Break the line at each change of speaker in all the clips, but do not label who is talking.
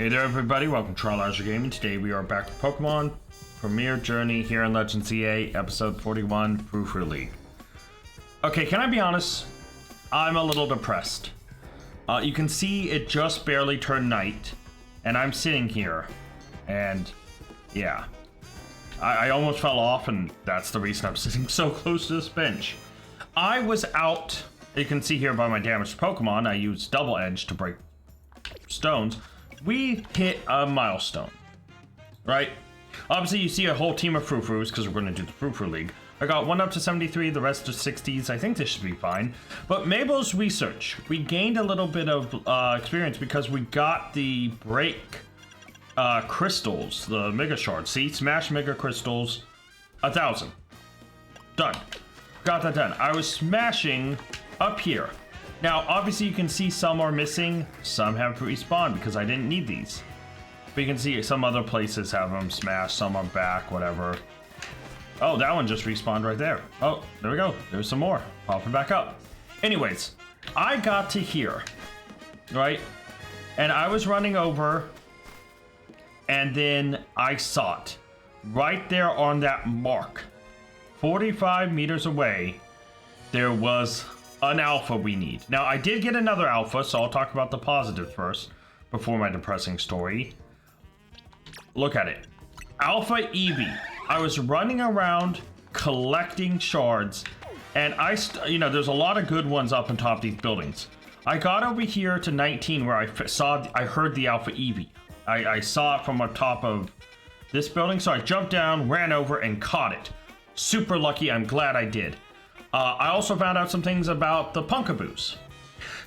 Hey there everybody, welcome to Trial Azure Gaming. Today we are back with Pokemon Premier Journey here in Legends EA, episode 41, Furfrou League. Okay, can I be honest? I'm a little depressed. You can see it just barely turned night, and I'm sitting here, and yeah. I almost fell off, and that's the reason I'm sitting so close to this bench. I was out, you can see here by my damaged Pokemon, I used Double Edge to break stones. We hit a milestone, right? Obviously, you see a whole team of Furfrous because we're going to do the Furfrou League. I got one up to 73, the rest to 60s. I think this should be fine. But Mabel's research, we gained a little bit of experience because we got the break crystals, the Mega Shards. See, smash Mega Crystals, 1,000. Done. Got that done. I was smashing up here. Now, obviously, you can see some are missing, some have respawned because I didn't need these. But you can see some other places have them smashed, some are back, whatever. Oh, that one just respawned right there. Oh, there we go. There's some more. Popping back up. Anyways, I got to here, right? And I was running over, and then I saw it. Right there on that mark, 45 meters away, there was an alpha we need. Now, I did get another alpha, so I'll talk about the positives first before my depressing story. Look at it. Alpha Eevee. I was running around collecting shards, and there's a lot of good ones up on top of these buildings. I got over here to 19 where I heard the Alpha Eevee. I saw it from on top of this building, so I jumped down, ran over, and caught it. Super lucky. I'm glad I did. I also found out some things about the Punkaboos.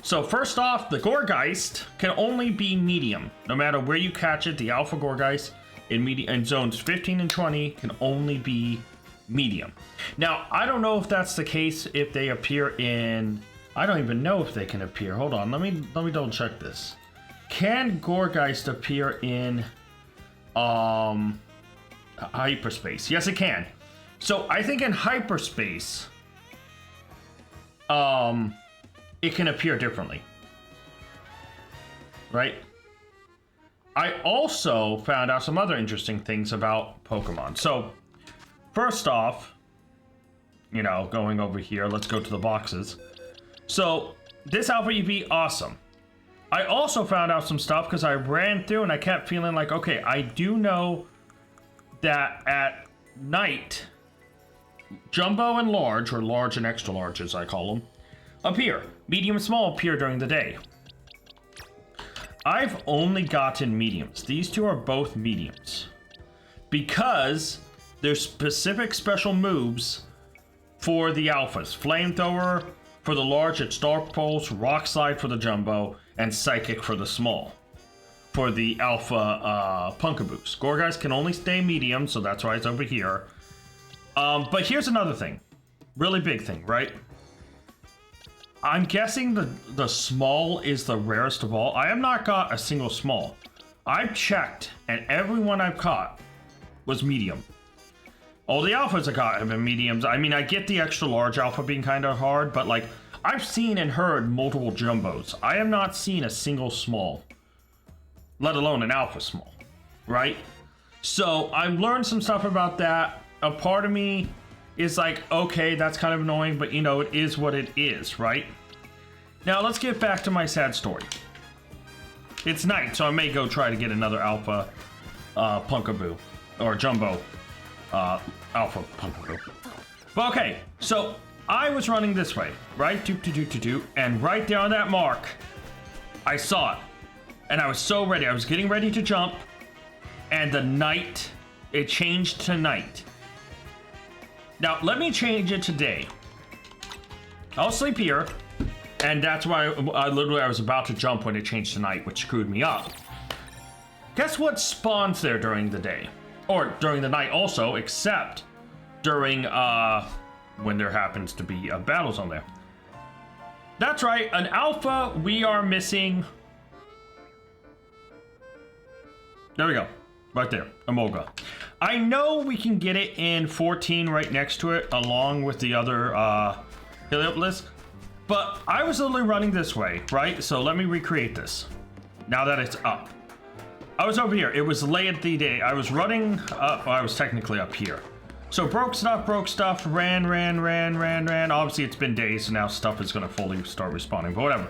So first off, the Gourgeist can only be medium. No matter where you catch it, the Alpha Gourgeist in zones 15 and 20 can only be medium. Now, I don't know if that's the case if they appear in... I don't even know if they can appear. Hold on, let me double check this. Can Gourgeist appear in hyperspace? Yes, it can. So I think in hyperspace... it can appear differently, right? I also found out some other interesting things about Pokemon. So, first off, going over here, let's go to the boxes. So, this Alpha EV, awesome. I also found out some stuff because I ran through and I kept feeling like, okay, I do know that at night, Jumbo and Large, or Large and Extra Large as I call them, appear. Medium and Small appear during the day. I've only gotten mediums. These two are both mediums. Because there's specific special moves for the alphas. Flamethrower for the large, it's Dark Pulse, Rock Slide for the Jumbo, and Psychic for the small. For the alpha Punkaboos. Gourgeist can only stay medium, so that's why it's over here. But here's another thing. Really big thing, right? I'm guessing the small is the rarest of all. I have not got a single small. I've checked, and everyone I've caught was medium. All the alphas I got have been mediums. I mean, I get the extra large alpha being kind of hard, but like, I've seen and heard multiple jumbos. I have not seen a single small, let alone an alpha small, right? So I've learned some stuff about that. A part of me is like, okay, that's kind of annoying, but it is what it is, right? Now let's get back to my sad story. It's night, so I may go try to get another alpha Punkaboo, or Jumbo alpha Punkaboo. But okay, so I was running this way, right? And right there on that mark, I saw it. And I was so ready. I was getting ready to jump, and it changed to night. Now, let me change it to day. I'll sleep here, and that's why I was about to jump when it changed to night, which screwed me up. Guess what spawns there during the day? Or during the night also, except during, when there happens to be a battle zone there. That's right, an alpha we are missing. There we go. Right there, Emolga. I know we can get it in 14 right next to it, along with the other Heliopolis, but I was literally running this way, right? So let me recreate this, now that it's up. I was over here. It was late at the day. I was running up. Well, I was technically up here. So broke stuff, ran. Obviously, it's been days, so now stuff is going to fully start respawning, but whatever.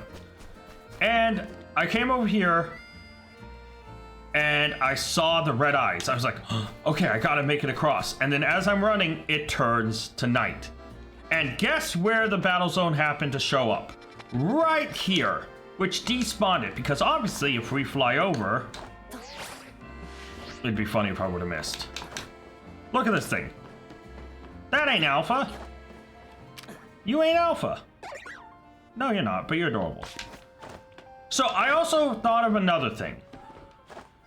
And I came over here, and I saw the red eyes. I was like, okay, I got to make it across. And then as I'm running, it turns to night. And guess where the battle zone happened to show up? Right here, which despawned it, because obviously, if we fly over, it'd be funny if I would have missed. Look at this thing. That ain't alpha. You ain't alpha. No, you're not, but you're adorable. So I also thought of another thing.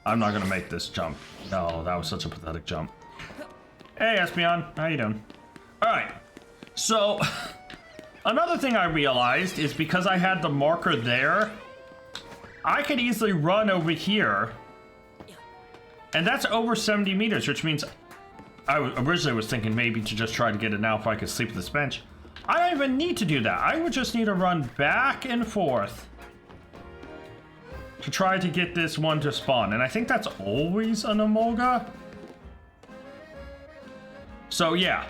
I'm not gonna make this jump. No, that was such a pathetic jump. Hey, Espeon, how you doing? All right, so another thing I realized is because I had the marker there, I could easily run over here, and that's over 70 meters, which means I originally was thinking maybe to just try to get it now if I could sleep at this bench. I don't even need to do that. I would just need to run back and forth to try to get this one to spawn. And I think that's always an Emolga. So yeah,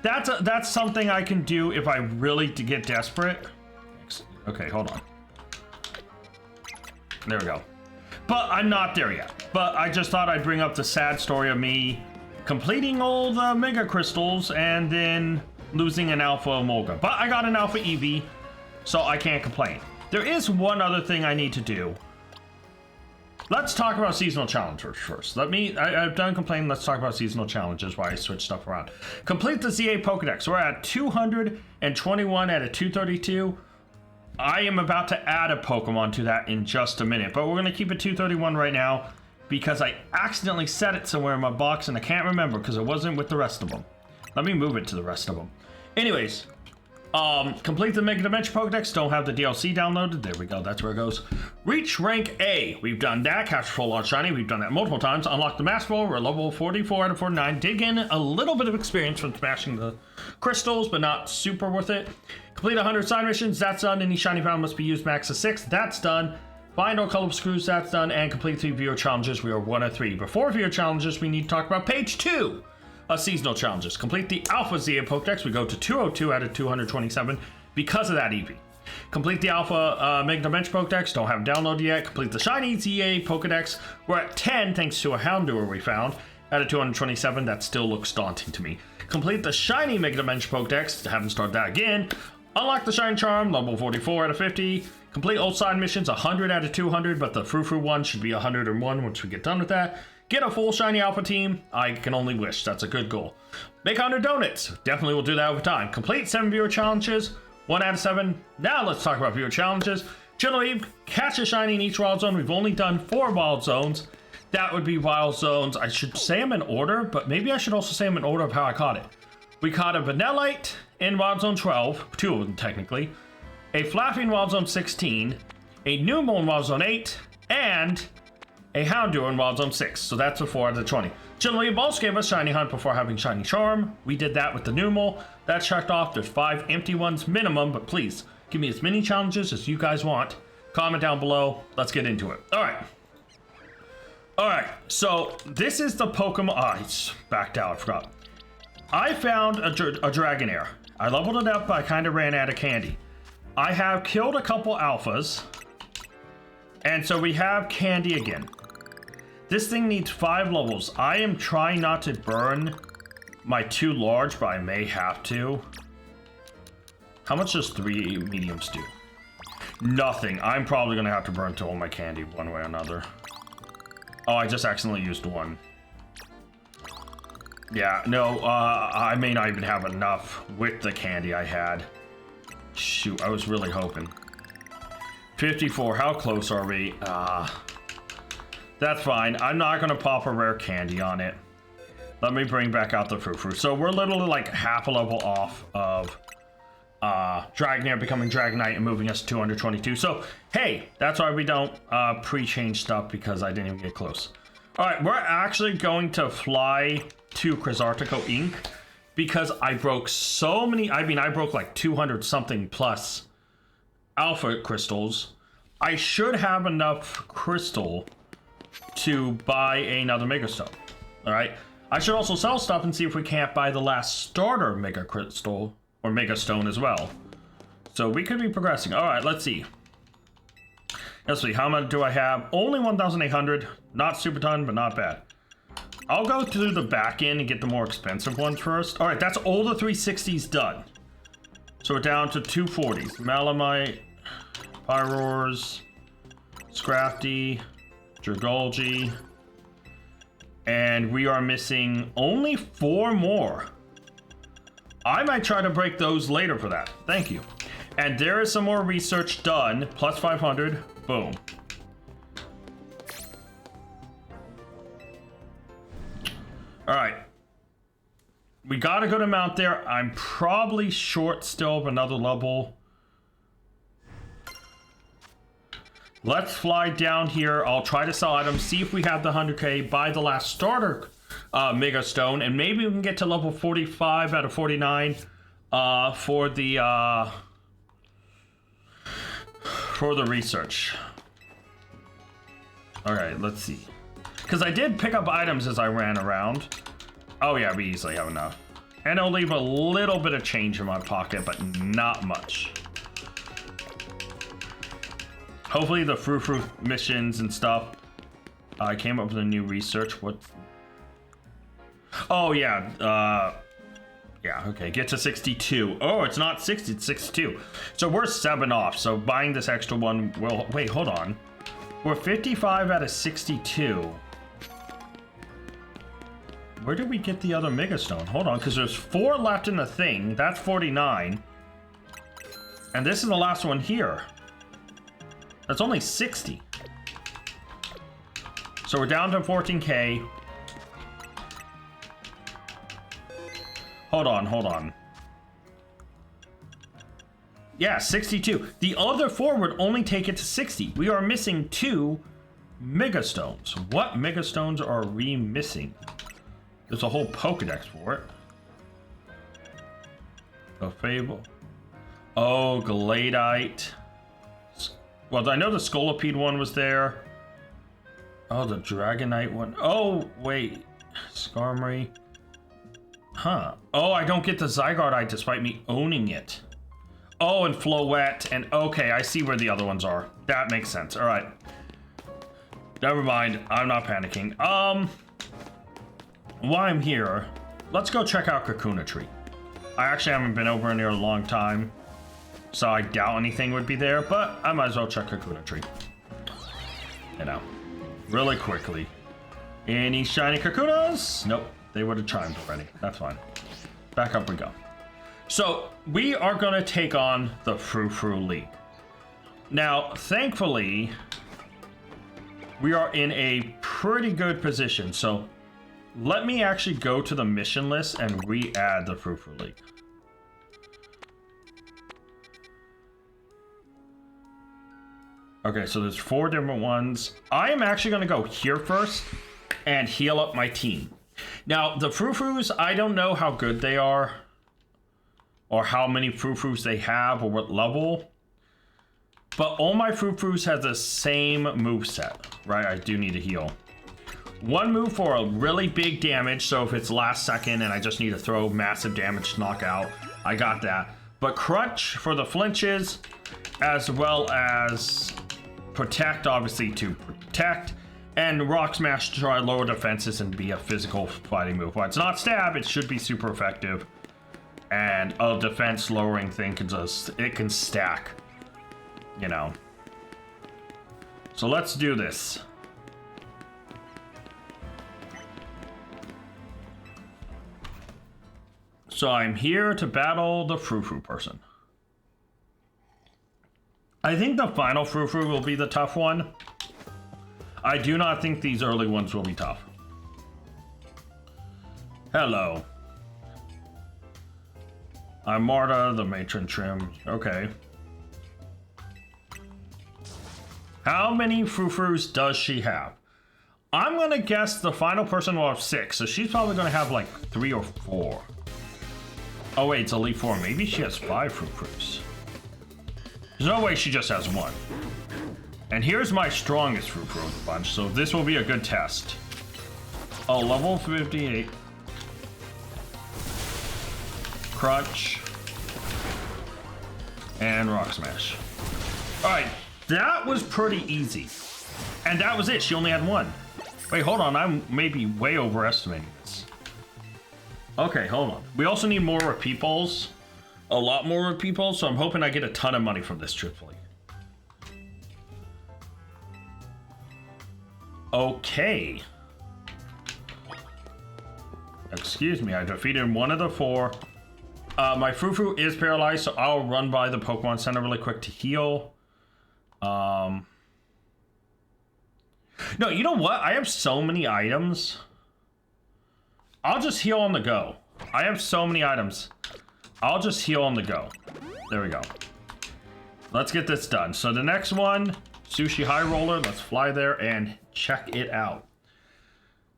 that's something I can do if I really get desperate. Okay, hold on. There we go. But I'm not there yet. But I just thought I'd bring up the sad story of me completing all the Mega Crystals and then losing an Alpha Emolga. But I got an Alpha Eevee, so I can't complain. There is one other thing I need to do. Let's talk about seasonal challenges first. I've done complaining, let's talk about seasonal challenges while I switch stuff around. Complete the ZA Pokedex. We're at 221 out of 232. I am about to add a Pokemon to that in just a minute, but we're going to keep it 231 right now because I accidentally set it somewhere in my box and I can't remember because it wasn't with the rest of them. Let me move it to the rest of them. Anyways, complete the Mega Dimension Pokedex. Don't have the DLC downloaded. There we go. That's where it goes. Reach rank A. We've done that. Capture full launch shiny. We've done that multiple times. Unlock the Master Ball. We're level 44 out of 49. Dig in a little bit of experience from smashing the crystals, but not super worth it. Complete 100 side missions. That's done. Any shiny found must be used max of 6. That's done. Find all colorful screws. That's done. And complete 3 viewer challenges. We are 1 of 3. Before viewer challenges, we need to talk about page 2. Seasonal challenges. Complete the Alpha ZA Pokedex. We go to 202 out of 227 because of that Eevee. Complete the Alpha Mega Dimension Pokedex. Don't have it downloaded yet. Complete the Shiny ZA Pokedex. We're at 10 thanks to a Houndour we found out of 227. That still looks daunting to me. Complete the Shiny Mega Dimension Pokedex. Haven't started that again. Unlock the Shiny Charm. Level 44 out of 50. Complete old side missions. 100 out of 200, but the Furfrou one should be 101 once we get done with that. Get a full shiny alpha team. I can only wish. That's a good goal. Make 100 donuts. Definitely will do that over time. Complete 7 viewer challenges. 1 out of 7. Now let's talk about viewer challenges. Chillweave, catch a shiny in each wild zone. We've only done 4 wild zones. That would be wild zones. I should say them in order, but maybe I should also say them in order of how I caught it. We caught a Vanillite in wild zone 12. 2 of them technically. A Flaffy in wild zone 16. A Numel in wild zone 8. And a Houndour in wild zone 6, so that's a 4 out of 20. Chillweave also gave us Shiny Hunt before having Shiny Charm. We did that with the Numel. That's checked off. There's 5 empty ones minimum, but please give me as many challenges as you guys want. Comment down below. Let's get into it. All right, so this is the Pokemon. It's backed out. I forgot. I found a Dragonair. I leveled it up, but I kind of ran out of candy. I have killed a couple alphas, and so we have candy again. This thing needs 5 levels. I am trying not to burn my 2 large, but I may have to. How much does 3 mediums do? Nothing. I'm probably gonna have to burn all my candy one way or another. Oh, I just accidentally used 1. Yeah, no, I may not even have enough with the candy I had. Shoot, I was really hoping. 54, how close are we? That's fine. I'm not going to pop a rare candy on it. Let me bring back out the Furfrou. So we're literally like half a level off of Dragonair becoming Dragonite and moving us to 222. So, hey, that's why we don't pre-change stuff because I didn't even get close. All right, we're actually going to fly to Crysartico Inc. because I broke so many. I mean, I broke like 200 something plus alpha crystals. I should have enough crystal to buy another Mega Stone. Alright. I should also sell stuff and see if we can't buy the last starter Mega Crystal or Mega Stone as well. So we could be progressing. Alright, let's see. Let's see, how much do I have? Only 1,800. Not super ton, but not bad. I'll go through the back end and get the more expensive ones first. Alright, that's all the 360s done. So we're down to 240s. Malamite, Pyroars, Scrafty, Dragolgi. And we are missing only 4 more. I might try to break those later for that. Thank you. And there is some more research done. Plus 500. Boom. Alright. We got a good amount there. I'm probably short still of another level. Let's fly down here. I'll try to sell items, see if we have the 100k, buy the last starter Mega Stone, and maybe we can get to level 45 out of 49 for the research. Alright, let's see. Because I did pick up items as I ran around. Oh yeah, we easily have enough. And I'll leave a little bit of change in my pocket, but not much. Hopefully the Furfrou missions and stuff. I came up with a new research. What? Oh yeah, yeah, okay, get to 62. Oh, it's not 60, it's 62. So we're 7 off, so buying this extra one will... Wait, hold on. We're 55 out of 62. Where did we get the other Mega Stone? Hold on, because there's 4 left in the thing. That's 49. And this is the last one here. That's only 60. So we're down to 14k. Hold on. Yeah, 62. The other 4 would only take it to 60. We are missing 2 Mega Stones. What Mega Stones are we missing? There's a whole Pokedex for it. A Fable. Oh, Gladite. Well, I know the Scolipede one was there. Oh, the Dragonite one. Oh, wait. Skarmory. Huh. Oh, I don't get the Zygarde despite me owning it. Oh, and Floette. And okay, I see where the other ones are. That makes sense. All right. Never mind. I'm not panicking. While I'm here, let's go check out Kakuna Tree. I actually haven't been over in here a long time, so I doubt anything would be there, but I might as well check Kakuna Tree. You know, really quickly. Any shiny Kakunas? Nope, they would have chimed already. That's fine. Back up we go. So, we are going to take on the Furfrou League. Now, thankfully, we are in a pretty good position, so let me actually go to the mission list and re-add the Furfrou League. Okay, so there's 4 different ones. I am actually going to go here first and heal up my team. Now, the Furfrous, I don't know how good they are, or how many Furfrous they have, or what level. But all my Furfrous have the same moveset, right? I do need to heal. 1 move for a really big damage, so if it's last second and I just need to throw massive damage to knock out, I got that. But Crunch for the flinches, as well as Protect, obviously, to protect, and Rock Smash to try lower defenses and be a physical fighting move. While it's not stab, it should be super effective. And a defense lowering thing can just, it can stack, you know. So let's do this. So I'm here to battle the Furfrou person. I think the final Furfrou will be the tough one. I do not think these early ones will be tough. Hello. I'm Marta, the matron trim. Okay. How many Furfrous does she have? I'm gonna guess the final person will have 6, so she's probably gonna have like 3 or 4. Oh wait, it's Elite 4. Maybe she has 5 Furfrous. There's no way she just has 1. And here's my strongest Furfrou of the bunch, so this will be a good test. Oh, level 58. Crutch. And Rock Smash. Alright, that was pretty easy. And that was it, she only had one. Wait, hold on, I'm maybe way overestimating this. Okay, hold on. We also need more repeat balls. A lot more repeat balls, so I'm hoping I get a ton of money from this triply. Okay. Excuse me, I defeated one of the four. My Furfrou is paralyzed, so I'll run by the Pokemon Center really quick to heal. No, you know what? I have so many items. I'll just heal on the go. I have so many items. I'll just heal on the go. There we go. Let's get this done. So the next one, Sushi High Roller. Let's fly there and check it out.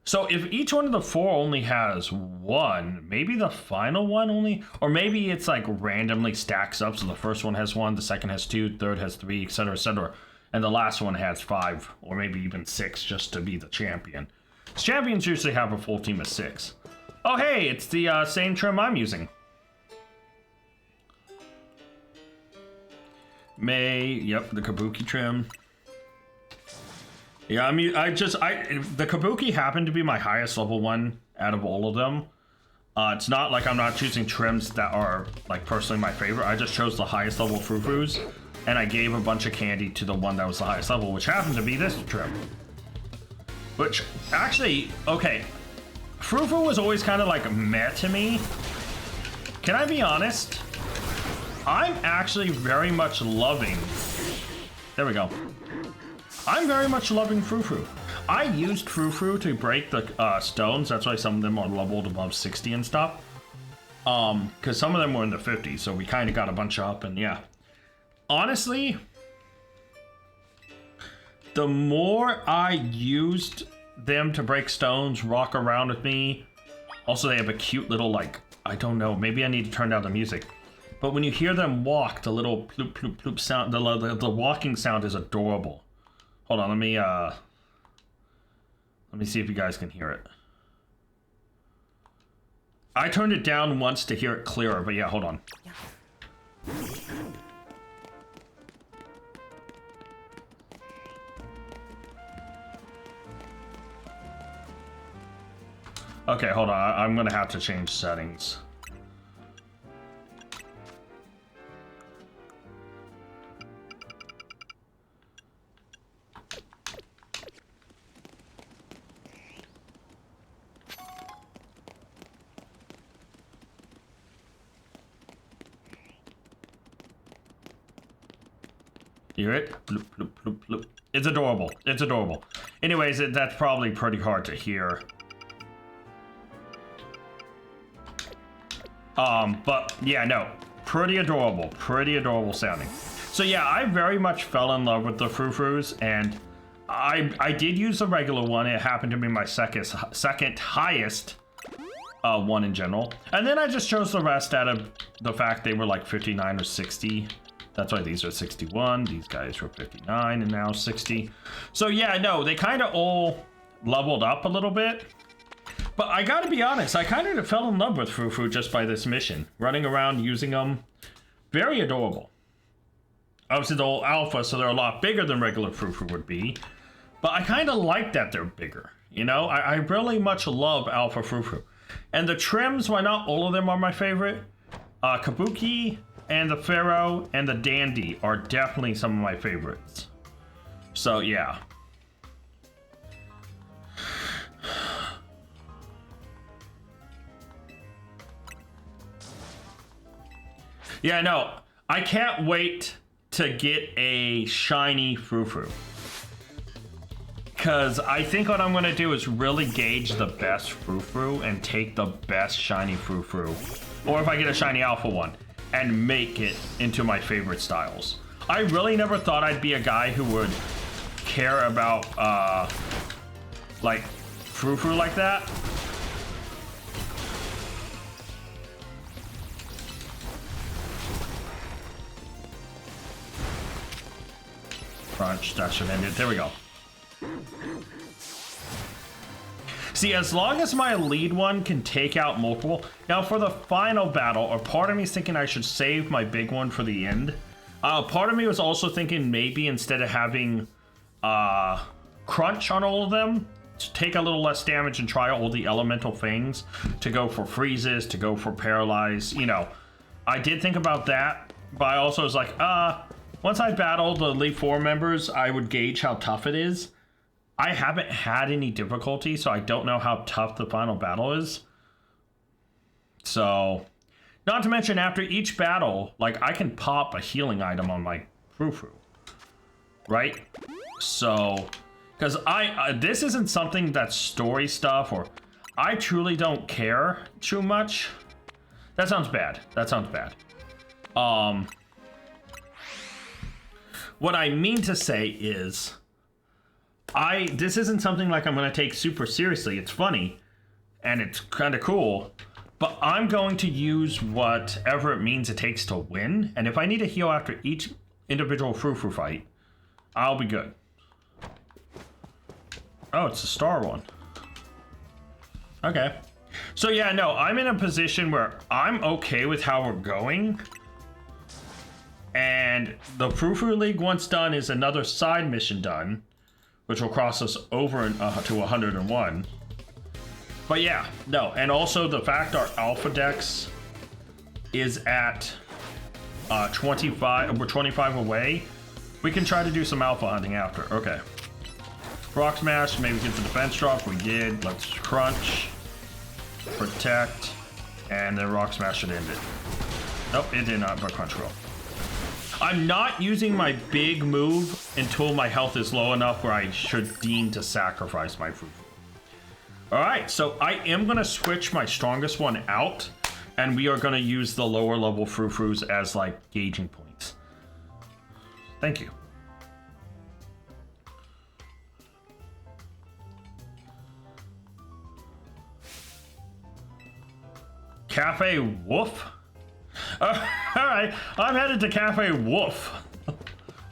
So if each one of the four only has one, maybe the final one only, or maybe it's like randomly stacks up. So the first one has one, the second has two, third has three, etc., etc., and the last one has five, or maybe even six, just to be the champion. Champions usually have a full team of six. Oh hey, it's the same trim I'm using. Yep, the Kabuki trim. Yeah, I mean, the Kabuki happened to be my highest level one out of all of them. It's not like I'm not choosing trims that are, like, personally my favorite. I just chose the highest level Furfrous, and I gave a bunch of candy to the one that was the highest level, which happened to be this trim. Which, actually, okay, Furfrou was always kind of like meh to me. Can I be honest? I'm actually very much loving... There we go. I'm very much loving Furfrou. I used Furfrou to break the stones. That's why some of them are leveled above 60 and stuff. Because some of them were in the 50s, so we kind of got a bunch up, and yeah. Honestly, the more I used them to break stones, rock around with me. Also, they have a cute little, like, I don't know, maybe I need to turn down the music. But when you hear them walk, the little ploop, ploop, ploop sound, the walking sound is adorable. Hold on, let me see if you guys can hear it. I turned it down once to hear it clearer, but yeah, hold on. Okay, hold on, I'm gonna have to change settings. You hear it? Bloop, bloop, bloop, bloop. It's adorable. It's adorable. Anyways, that's probably pretty hard to hear. But yeah, no. Pretty adorable sounding. So yeah, I very much fell in love with the Furfrous, and I did use the regular one. It happened to be my second highest one in general. And then I just chose the rest out of the fact they were like 59 or 60. That's why these are 61. These guys were 59 and now 60. So yeah, no, they kind of all leveled up a little bit. But I gotta be honest, I kind of fell in love with Furfrou just by this mission. Running around, using them. Very adorable. Obviously, they're all alpha, so they're a lot bigger than regular Furfrou would be. But I kind of like that they're bigger. You know, I really much love alpha Furfrou. And the trims, why not all of them are my favorite? Kabuki and the Pharaoh and the Dandy are definitely some of my favorites. So, yeah. Yeah, no, I can't wait to get a shiny Furfrou. Because I think what I'm going to do is really gauge the best Furfrou and take the best shiny Furfrou. Or if I get a shiny alpha one, and make it into my favorite styles. I really never thought I'd be a guy who would care about, like, Furfrou like that. Crunch, that should end it. There we go. See, as long as my lead one can take out multiple... Now, for the final battle, or part of me is thinking I should save my big one for the end. Part of me was also thinking maybe instead of having Crunch on all of them, to take a little less damage and try all the elemental things, to go for freezes, to go for paralyze, you know. I did think about that, but I also was like, once I battle the League 4 members, I would gauge how tough it is. I haven't had any difficulty, so I don't know how tough the final battle is. So, not to mention after each battle, like I can pop a healing item on my Furfrou, right? So, because this isn't something that's story stuff, or I truly don't care too much. That sounds bad. That sounds bad. What I mean to say is, this isn't something like I'm going to take super seriously. It's funny, and it's kind of cool, but I'm going to use whatever it means it takes to win, and if I need to heal after each individual Furfrou fight, I'll be good. Oh, it's a star one. Okay. So yeah, no, I'm in a position where I'm okay with how we're going, and the Furfrou League once done is another side mission done, which will cross us over to 101. But yeah, no, and also the fact our alpha dex is at 25, we're 25 away, we can try to do some alpha hunting after. Okay. Rock Smash, maybe get the defense drop, we did. Let's Crunch, Protect, and then Rock Smash should end it. Nope, it did not, but Crunch will. I'm not using my big move until my health is low enough where I should deem to sacrifice my Furfrou. Alright, so I am going to switch my strongest one out, and we are going to use the lower level Furfrous as like gauging points. Thank you. Cafe Wolf? Alright, I'm headed to Cafe Wolf.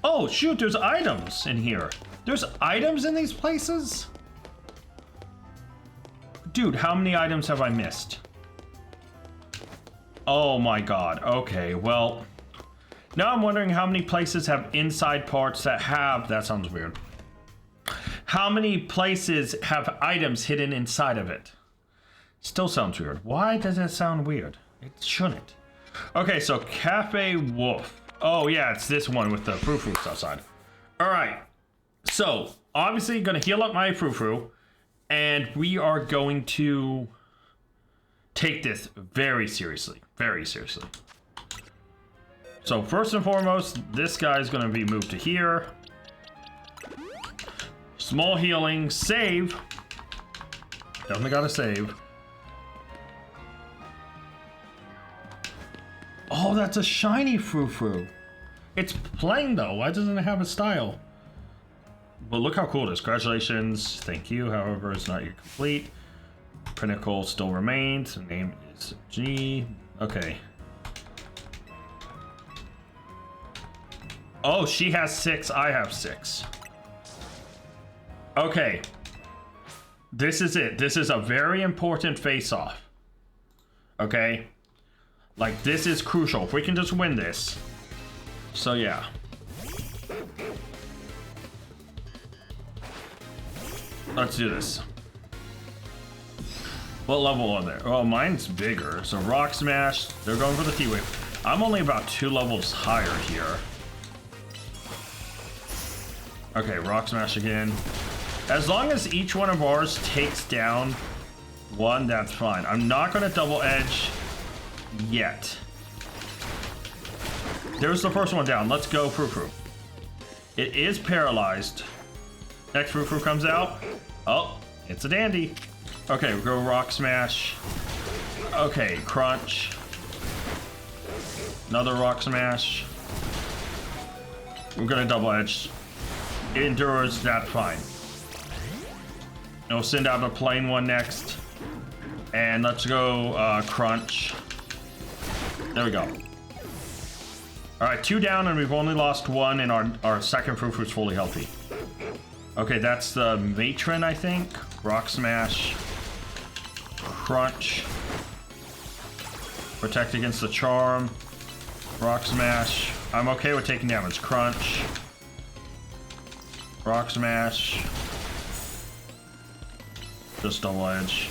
Oh, shoot, there's items in here. There's items in these places? Dude, how many items have I missed? Oh my god, okay, well... Now I'm wondering how many places have inside parts that have... That sounds weird. How many places have items hidden inside of it? Still sounds weird. Why does it sound weird? It shouldn't. Okay, so Cafe Wolf. Oh yeah, it's this one with the Furfrous outside. Alright, so obviously gonna heal up my Furfrou, and we are going to take this very seriously. Very seriously. So first and foremost, this guy's gonna be moved to here. Small healing, save. Definitely gotta save. Oh, that's a shiny Furfrou. It's plain though. Why doesn't it have a style? But look how cool it is. Congratulations. Thank you. However, it's not yet complete. Pinnacle still remains. The name is G. Okay. Oh, she has 6. I have 6. Okay. This is it. This is a very important face-off. Okay. Like, this is crucial. If we can just win this. So, yeah. Let's do this. What level are there? Oh, mine's bigger. So, Rock Smash. They're going for the T-Wave. I'm only about 2 levels higher here. Okay, Rock Smash again. As long as each one of ours takes down one, that's fine. I'm not going to double edge yet. There's the first one down. Let's go, Furfrou. It is paralyzed. Next Furfrou comes out. Oh, it's a dandy. Okay, we'll go Rock Smash. Okay, Crunch. Another Rock Smash. We're gonna double edge. It endures, that's fine. And we'll send out a plain one next. And let's go Crunch. There we go. All right, 2 down, and we've only lost 1, and our second Furfrou's fully healthy. Okay, that's the Matron, I think. Rock Smash. Crunch. Protect against the Charm. Rock Smash. I'm okay with taking damage. Crunch. Rock Smash. Just double edge.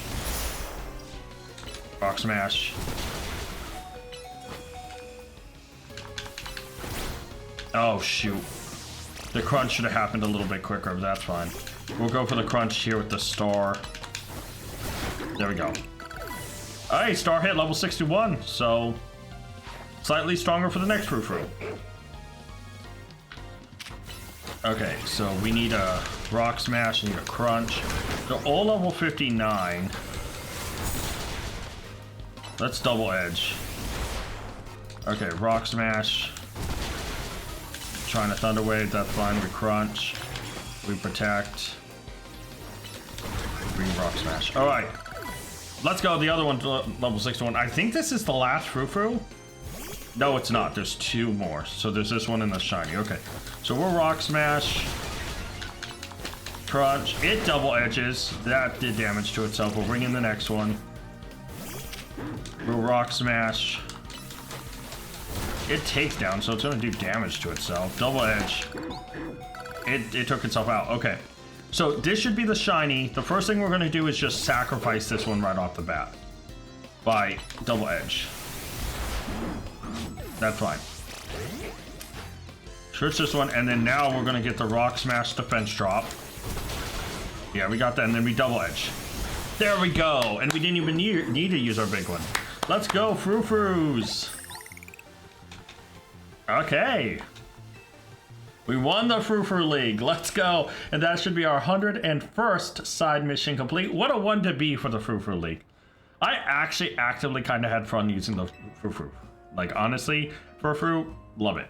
Rock Smash. Oh, shoot. The crunch should have happened a little bit quicker, but that's fine. We'll go for the crunch here with the star. There we go. Alright, star hit level 61, so slightly stronger for the next Furfrou. Okay, so we need a rock smash, need a crunch. They're all level 59. Let's double edge. Okay, rock smash. Trying to thunder wave, that's fine. We crunch. We protect. We rock smash. Alright. Let's go. The other one's level 61. I think this is the last Furfrou. No, it's not. There's 2 more. So there's this one and the shiny. Okay. So we'll rock smash. Crunch. It double edges. That did damage to itself. We'll bring in the next one. We'll rock smash. It takes down, so it's going to do damage to itself. Double edge. It took itself out. Okay. So this should be the shiny. The first thing we're going to do is just sacrifice this one right off the bat. By double edge. That's fine. Search this one, and then now we're going to get the rock smash defense drop. Yeah, we got that, and then we double edge. There we go. And we didn't even need to use our big one. Let's go, Furfrous. Okay. We won the Furfrou League. Let's go. And that should be our 101st side mission complete. What a one to be for the Furfrou League. I actually actively kind of had fun using the Furfrou. Like, honestly, Furfrou, love it.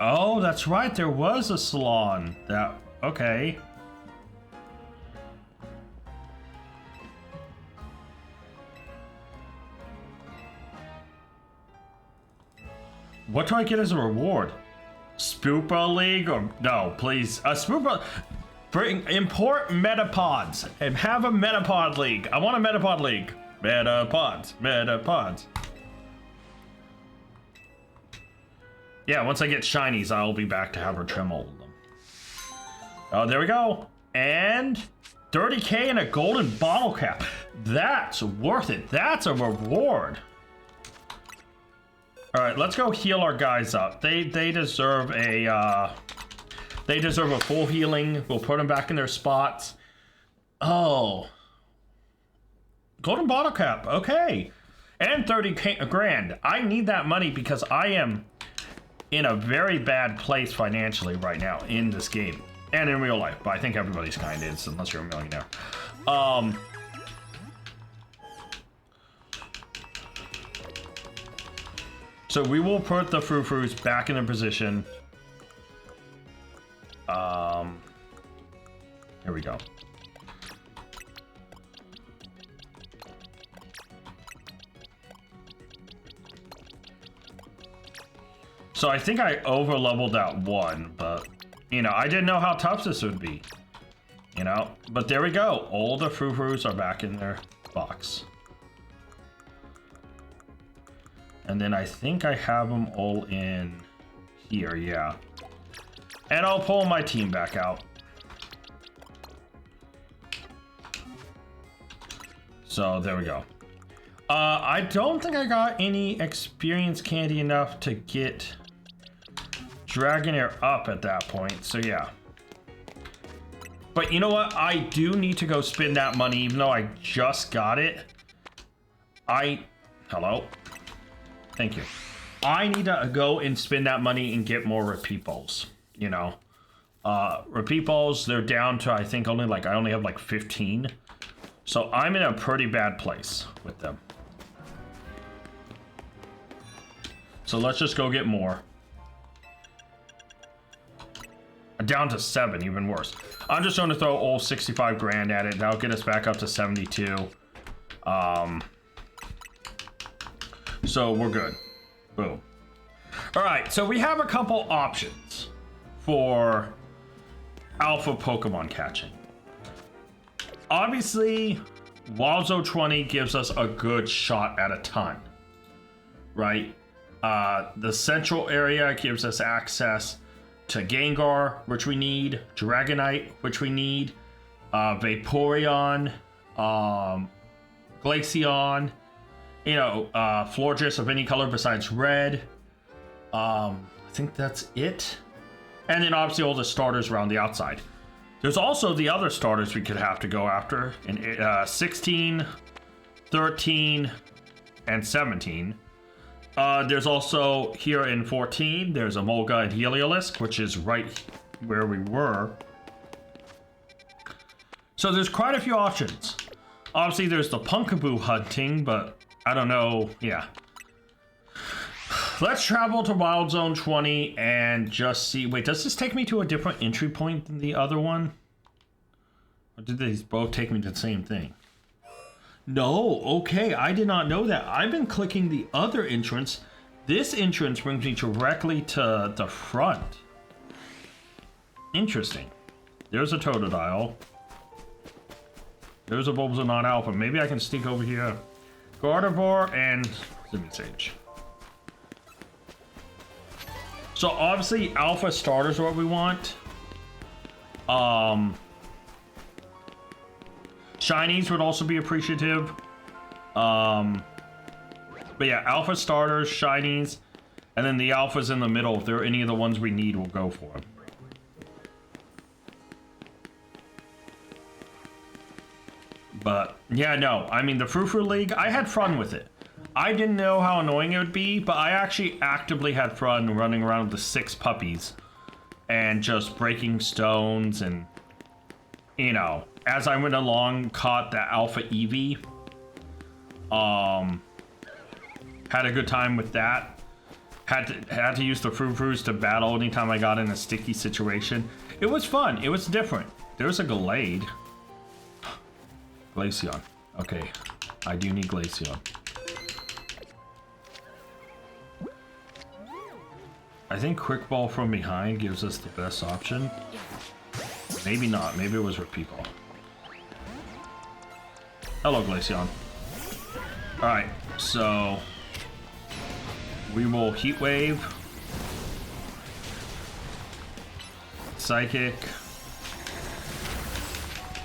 Oh, that's right. There was a salon. That okay. What do I get as a reward? Spoopa League or no? Please, Spoopa. Import Metapods and have a Metapod League. I want a Metapod League. Metapods. Metapods. Yeah, once I get shinies, I'll be back to have her trim all of them. Oh, there we go. And 30k and a golden bottle cap. That's worth it. That's a reward. All right, let's go heal our guys up. They deserve a full healing. We'll put them back in their spots. Oh, golden bottle cap. Okay, and 30 grand. I need that money because I am in a very bad place financially right now in this game and in real life, but I think everybody's kind of is unless you're a millionaire. So we will put the Furfrous back in their position. Here we go. So I think I over leveled that one, but you know, I didn't know how tough this would be. You know, but there we go. All the Furfrous are back in their box. And then I think I have them all in here, yeah. And I'll pull my team back out. So there we go. I don't think I got any experience candy enough to get Dragonair up at that point, so yeah. But you know what? I do need to go spend that money, even though I just got it. Hello? Thank you. I need to go and spend that money and get more repeat balls, you know. Repeat balls, they're down to, I think, I only have like 15. So I'm in a pretty bad place with them. So let's just go get more. Down to 7, even worse. I'm just going to throw all 65 grand at it. That'll get us back up to 72. So we're good. Boom. All right, so we have a couple options for alpha Pokemon catching. Obviously, Wild Zone 20 gives us a good shot at a ton, right? The central area gives us access to Gengar, which we need, Dragonite, which we need, Vaporeon, Glaceon, you know, Florges of any color besides red. I think that's it. And then obviously all the starters around the outside. There's also the other starters we could have to go after in 16, 13, and 17. There's also here in 14, there's Emolga and Heliolisk, which is right where we were. So there's quite a few options. Obviously there's the Pumpkaboo hunting, but I don't know, yeah. Let's travel to Wild Zone 20 and just see. Wait, does this take me to a different entry point than the other one? Or did these both take me to the same thing? No, okay, I did not know that. I've been clicking the other entrance. This entrance brings me directly to the front. Interesting. There's a Totodile. There's a Bulbasaur non-alpha. Maybe I can sneak over here. Gardevoir and Simisage. So obviously alpha starters are what we want. Shinies would also be appreciative. But yeah, alpha starters, shinies, and then the alphas in the middle. If there are any of the ones we need, we'll go for them. But yeah, no, I mean the Furfrou League, I had fun with it. I didn't know how annoying it would be, but I actually actively had fun running around with the 6 puppies and just breaking stones and, you know, as I went along, caught the Alpha Eevee. Had a good time with that. Had to use the Furfrous to battle anytime I got in a sticky situation. It was fun. It was different. There was a Gallade. Glaceon. Okay, I do need Glaceon. I think Quick Ball from behind gives us the best option. Maybe not. Maybe it was Repeat Ball. Hello, Glaceon. Alright, so we will Heat Wave, Psychic,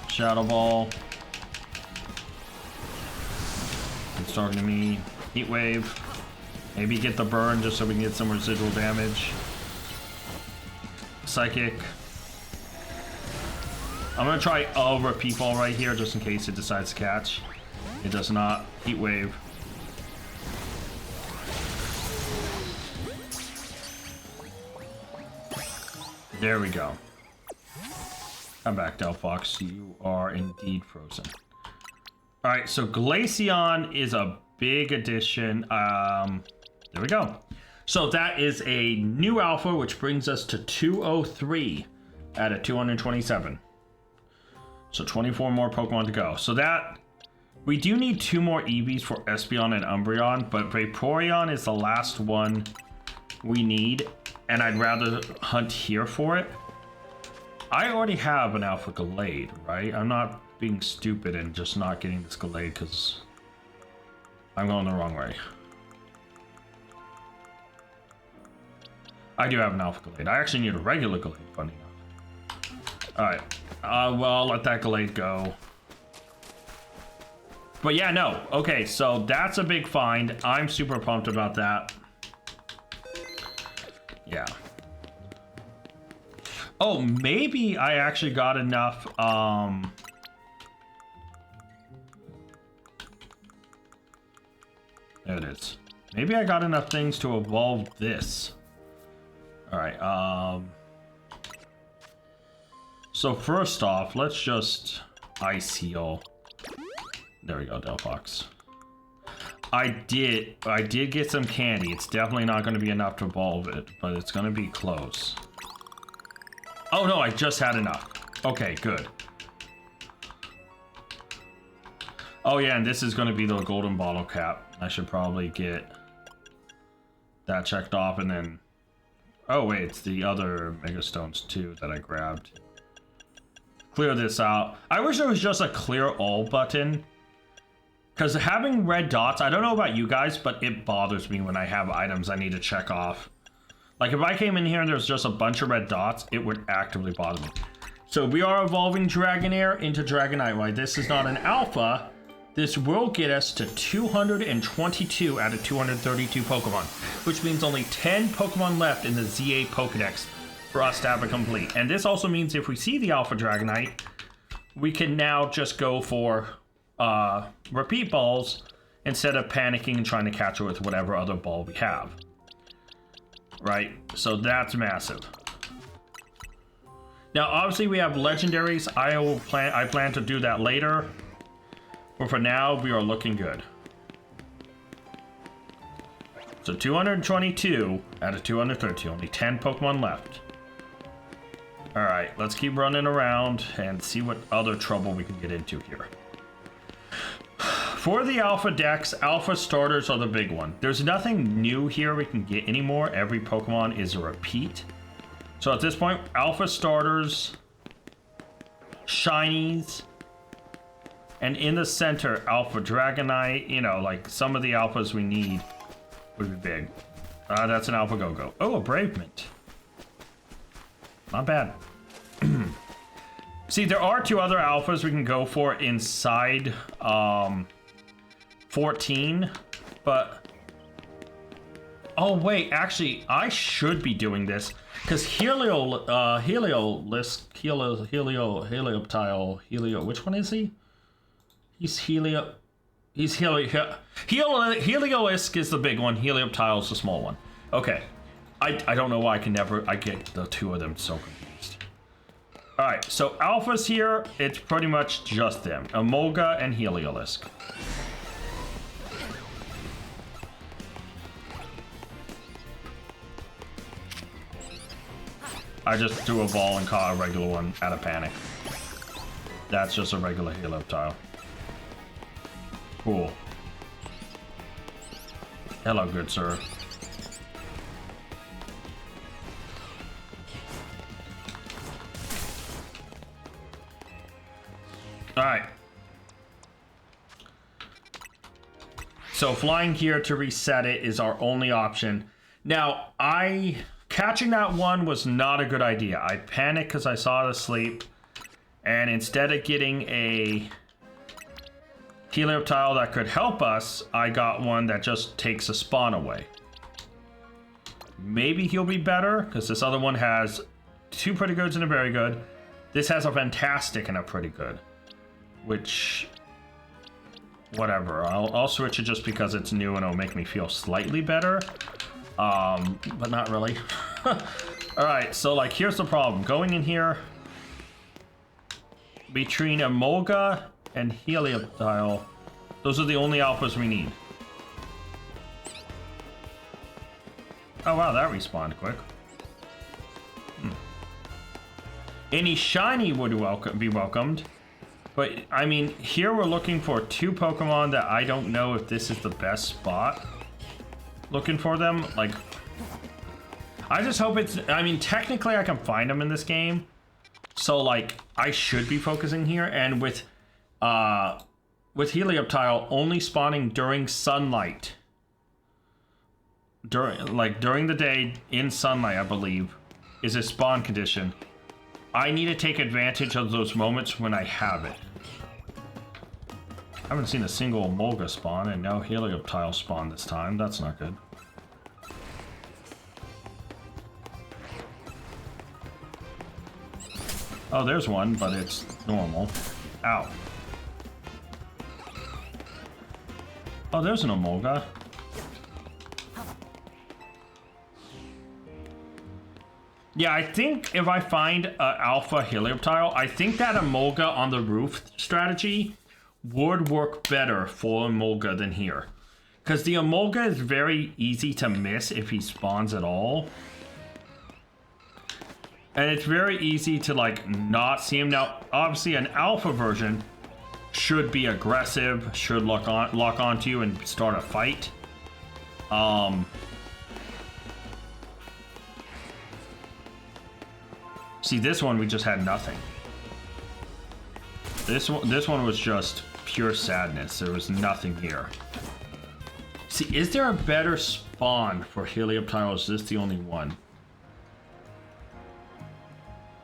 Shadow Ball. It's talking to me. Heat Wave. Maybe get the burn just so we can get some residual damage. Psychic. I'm gonna try a Repeat Ball right here just in case it decides to catch. It does not. Heat Wave. There we go. Come back, Delphox. You are indeed frozen. Alright, so Glaceon is a big addition. There we go. So that is a new alpha, which brings us to 203 out of 227. So 24 more Pokemon to go. So that, we do need 2 more Eevees for Espeon and Umbreon, but Vaporeon is the last one we need, and I'd rather hunt here for it. I already have an Alpha Gallade, right? I'm not being stupid and just not getting this Gallade because I'm going the wrong way. I do have an Alpha Gallade. I actually need a regular Gallade, funny enough. Alright. Well, I'll let that Gallade go. But yeah, no. Okay, so that's a big find. I'm super pumped about that. Yeah. Oh, maybe I actually got enough, there it is. Maybe I got enough things to evolve this. Alright, so first off, let's just Ice Heal. There we go, Delphox. I did get some candy. It's definitely not going to be enough to evolve it, but it's going to be close. Oh no, I just had enough. Okay, good. Oh yeah, and this is going to be the golden bottle cap. I should probably get that checked off, and then... Oh wait, it's the other Mega Stones too that I grabbed. Clear this out. I wish there was just a clear all button. Because having red dots, I don't know about you guys, but it bothers me when I have items I need to check off. Like if I came in here and there's just a bunch of red dots, it would actively bother me. So we are evolving Dragonair into Dragonite. While this is not an alpha, this will get us to 222 out of 232 Pokemon, which means only 10 Pokemon left in the Z8 Pokedex for us to have a complete. And this also means if we see the Alpha Dragonite, we can now just go for repeat balls instead of panicking and trying to catch it with whatever other ball we have. Right? So that's massive. Now, obviously, we have legendaries. I plan to do that later. But for now, we are looking good. So 222 out of 230. Only 10 Pokemon left. Alright, let's keep running around and see what other trouble we can get into here. For the Alpha Dex, Alpha Starters are the big one. There's nothing new here we can get anymore. Every Pokemon is a repeat. So at this point, Alpha Starters, Shinies, and in the center, Alpha Dragonite, you know, like some of the alphas we need would be big. That's an Alpha Go-Go. Oh, a Brave Mint. Not bad. See, there are two other alphas we can go for inside 14, but... Oh, wait, actually, I should be doing this, because Helioptile, which one is he? Heliolisk is the big one, Helioptile is the small one. Okay, I don't know why I get the two of them so confused. Alright, so alphas here, it's pretty much just them, Emolga and Heliolisk. I just threw a ball and caught a regular one out of panic. That's just a regular Helioptile. Cool. Hello, good sir. Alright. So flying here to reset it is our only option. Now, catching that one was not a good idea. I panicked because I saw it asleep. And instead of getting a Helioptile that could help us, I got one that just takes a spawn away. Maybe he'll be better, because this other one has two pretty goods and a very good. This has a fantastic and a pretty good. Which... whatever. I'll switch it just because it's new and it'll make me feel slightly better. But not really. Alright, so like here's the problem. Going in here between Emolga and Helioptile, those are the only alphas we need. Oh wow, that respawned quick. Any shiny would be welcomed. But I mean, here we're looking for two Pokemon that I don't know if this is the best spot. Looking for them, like, I just hope it's, I mean, technically I can find them in this game, so like I should be focusing here. And with Helioptile only spawning during sunlight, during the day in sunlight, I believe is a spawn condition. I need to take advantage of those moments when I have it. I haven't seen a single Emolga spawn, and no Helioptile spawn this time. That's not good. Oh, there's one, but it's normal. Ow. Oh, there's an Emolga. Yeah, I think if I find Alpha Helioptile, I think that Emolga on the roof strategy would work better for Emolga than here. Because the Emolga is very easy to miss if he spawns at all. And it's very easy to, like, not see him. Now, obviously, an alpha version should be aggressive, should lock onto you and start a fight. See, this one, we just had nothing. This one was just pure sadness. There was nothing here. See, is there a better spawn for Helioptile? Is this the only one?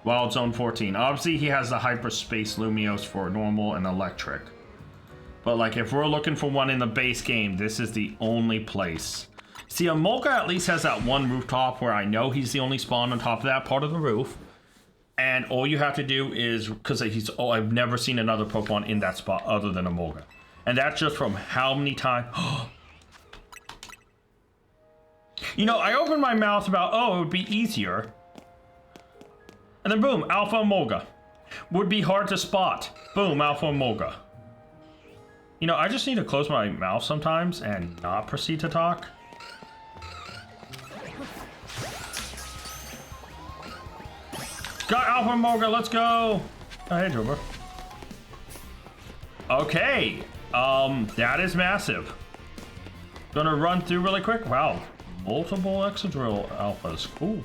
Wild Zone 14. Obviously, he has the Hyperspace Lumiose for normal and electric. But, like, if we're looking for one in the base game, this is the only place. See, Emolga at least has that one rooftop where I know he's the only spawn on top of that part of the roof. And all you have to do is, because I've never seen another Pokemon in that spot other than Emolga. And that's just from how many times... You know, I opened my mouth about, oh, it would be easier. And then boom, Alpha Emolga. Would be hard to spot. Boom, Alpha Emolga. You know, I just need to close my mouth sometimes and not proceed to talk. Got Alpha Emolga, let's go! Oh, hey, Jober. Okay, that is massive. Gonna run through really quick. Wow, multiple Excadrill alphas, cool.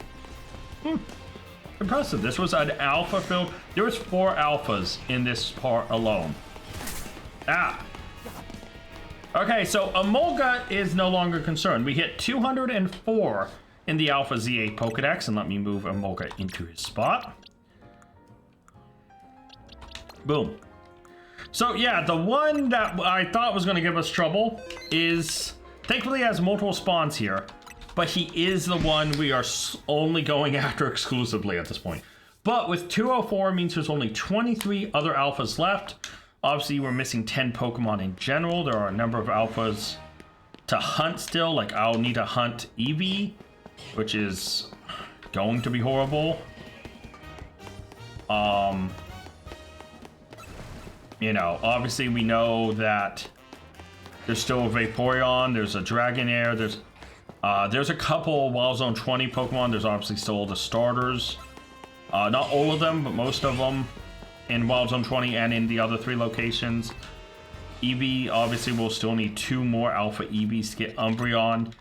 Impressive. This was an alpha filled. There was 4 alphas in this part alone. Okay, so Emolga is no longer concerned. We hit 204 in the Alpha Z8 Pokedex, and let me move Emolga into his spot. Boom. So yeah, the one that I thought was going to give us trouble is, thankfully has multiple spawns here, but he is the one we are only going after exclusively at this point. But with 204 means there's only 23 other alphas left. Obviously, we're missing 10 Pokemon in general. There are a number of alphas to hunt still. Like, I'll need to hunt Eevee, which is going to be horrible. You know, obviously we know that there's still a Vaporeon, there's a Dragonair, there's a couple Wild Zone 20 Pokemon. There's obviously still the starters. Not all of them, but most of them in Wild Zone 20 and in the other 3 locations. Eevee, obviously we'll still need 2 more Alpha Eevees to get Umbreon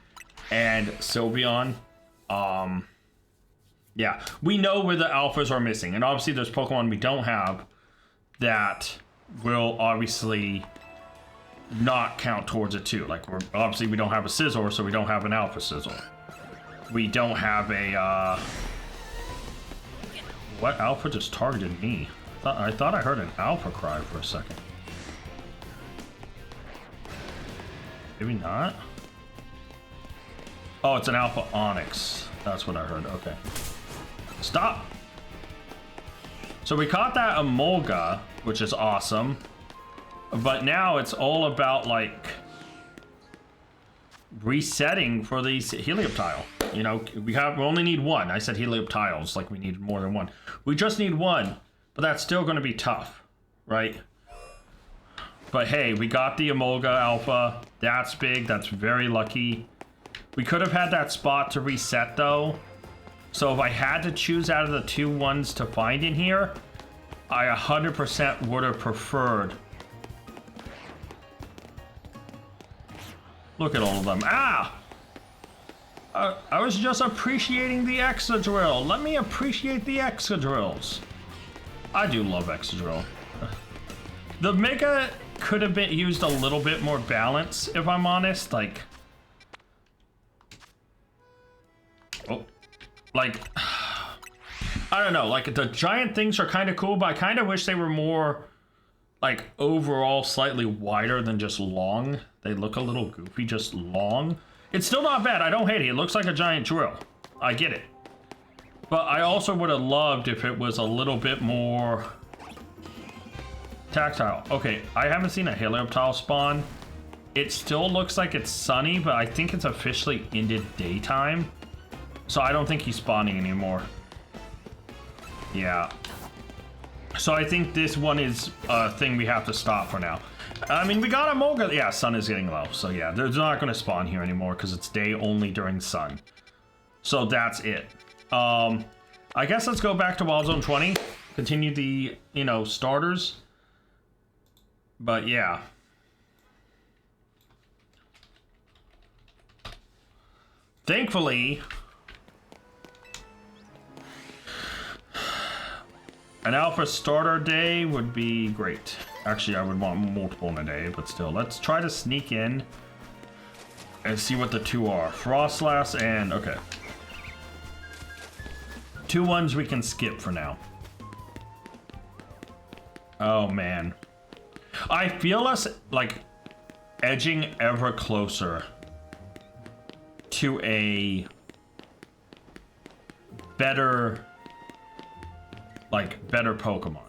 and Sylveon. Yeah, we know where the alphas are missing, and obviously there's Pokemon we don't have that will obviously not count towards it too. Like, obviously we don't have a Scizor, so we don't have an Alpha Scizor. We don't have a what alpha just targeted me? I thought I heard an alpha cry for a second. Maybe not. Oh, it's an Alpha Onyx. That's what I heard. Okay. Stop! So we caught that Emolga, which is awesome. But now it's all about, like, resetting for these Helioptile. You know, we only need 1. I said Helioptiles, like we need more than 1. We just need 1, but that's still going to be tough, right? But hey, we got the Emolga Alpha. That's big. That's very lucky. We could have had that spot to reset, though. So if I had to choose out of the 2 ones to find in here, I 100% would have preferred. Look at all of them. Ah! I was just appreciating the Excadrill. Let me appreciate the Excadrills. I do love Excadrill. The Mega could have been used a little bit more balance, if I'm honest. Like, I don't know, like, the giant things are kind of cool, but I kind of wish they were more, like, overall slightly wider than just long. They look a little goofy, just long. It's still not bad. I don't hate it. It looks like a giant drill. I get it. But I also would have loved if it was a little bit more tactile. Okay, I haven't seen a Helioptile spawn. It still looks like it's sunny, but I think it's officially ended daytime. So I don't think he's spawning anymore. Yeah. So I think this one is a thing we have to stop for now. I mean, we got a Molga. Yeah, sun is getting low. So yeah, they're not going to spawn here anymore because it's day only during sun. So that's it. I guess let's go back to Wild Zone 20. Continue the, you know, starters. But yeah. Thankfully, an alpha starter day would be great. Actually, I would want multiple in a day, but still, let's try to sneak in and see what the two are. Frostlass and, okay. 2 ones we can skip for now. Oh, man. I feel us, like, edging ever closer to a better, like, better Pokemon.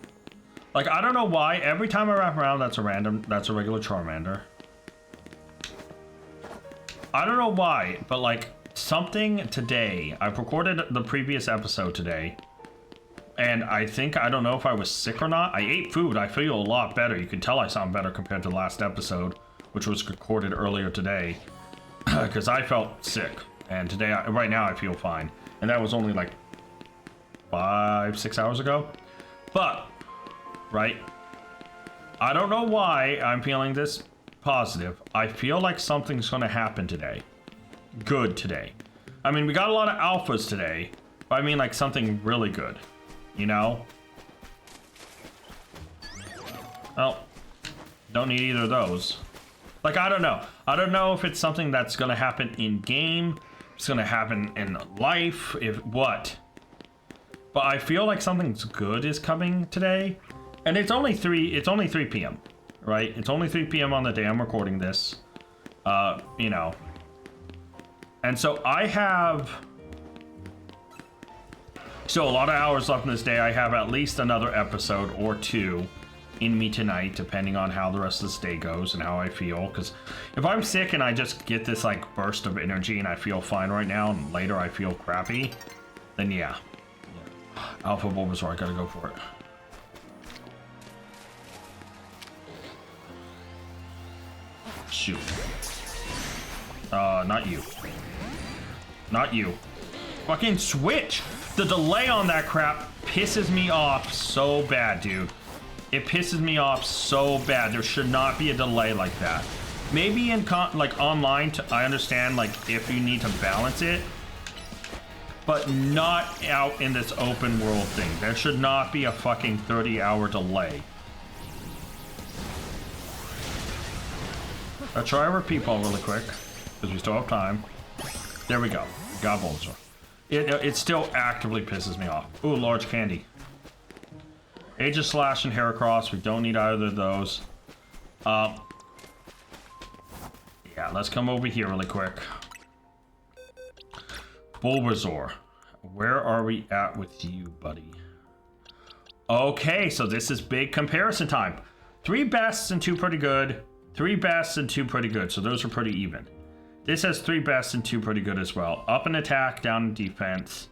Like, I don't know why, every time I wrap around, that's a regular Charmander. I don't know why, but, like, something today, I've recorded the previous episode today, and I think, I don't know if I was sick or not. I ate food, I feel a lot better. You can tell I sound better compared to the last episode, which was recorded earlier today, because I felt sick. And today, right now, I feel fine. And that was only like 5-6 hours ago. But, right, I don't know why I'm feeling this positive. I feel like something's going to happen today. Good today. I mean, we got a lot of alphas today, but I mean like something really good, you know? Well, don't need either of those. Like, I don't know. I don't know if it's something that's going to happen in game, it's going to happen in life, if what. But I feel like something's good is coming today. And it's only 3 p.m., right? It's only 3 p.m. on the day I'm recording this. You know. And so I have a lot of hours left in this day. I have at least another episode or 2 in me tonight, depending on how the rest of this day goes and how I feel. Because if I'm sick and I just get this like burst of energy and I feel fine right now and later I feel crappy, then yeah. Alpha Bulbasaur, I gotta go for it. Shoot. Not you. Not you. Fucking switch! The delay on that crap pisses me off so bad, dude. It pisses me off so bad. There should not be a delay like that. Maybe in like online, I understand like if you need to balance it, but not out in this open world thing. There should not be a fucking 30-hour delay. Let's try a repeat ball really quick, because we still have time. There we go. Got Bulbasaur. It still actively pisses me off. Ooh, large candy. Aegislash and Heracross. We don't need either of those. Yeah, let's come over here really quick. Bulbasaur. Where are we at with you, buddy? Okay, so this is big comparison time. 3 bests and 2 pretty good. 3 bests and 2 pretty good, so those are pretty even. This has 3 bests and 2 pretty good as well. Up in attack, down in defense.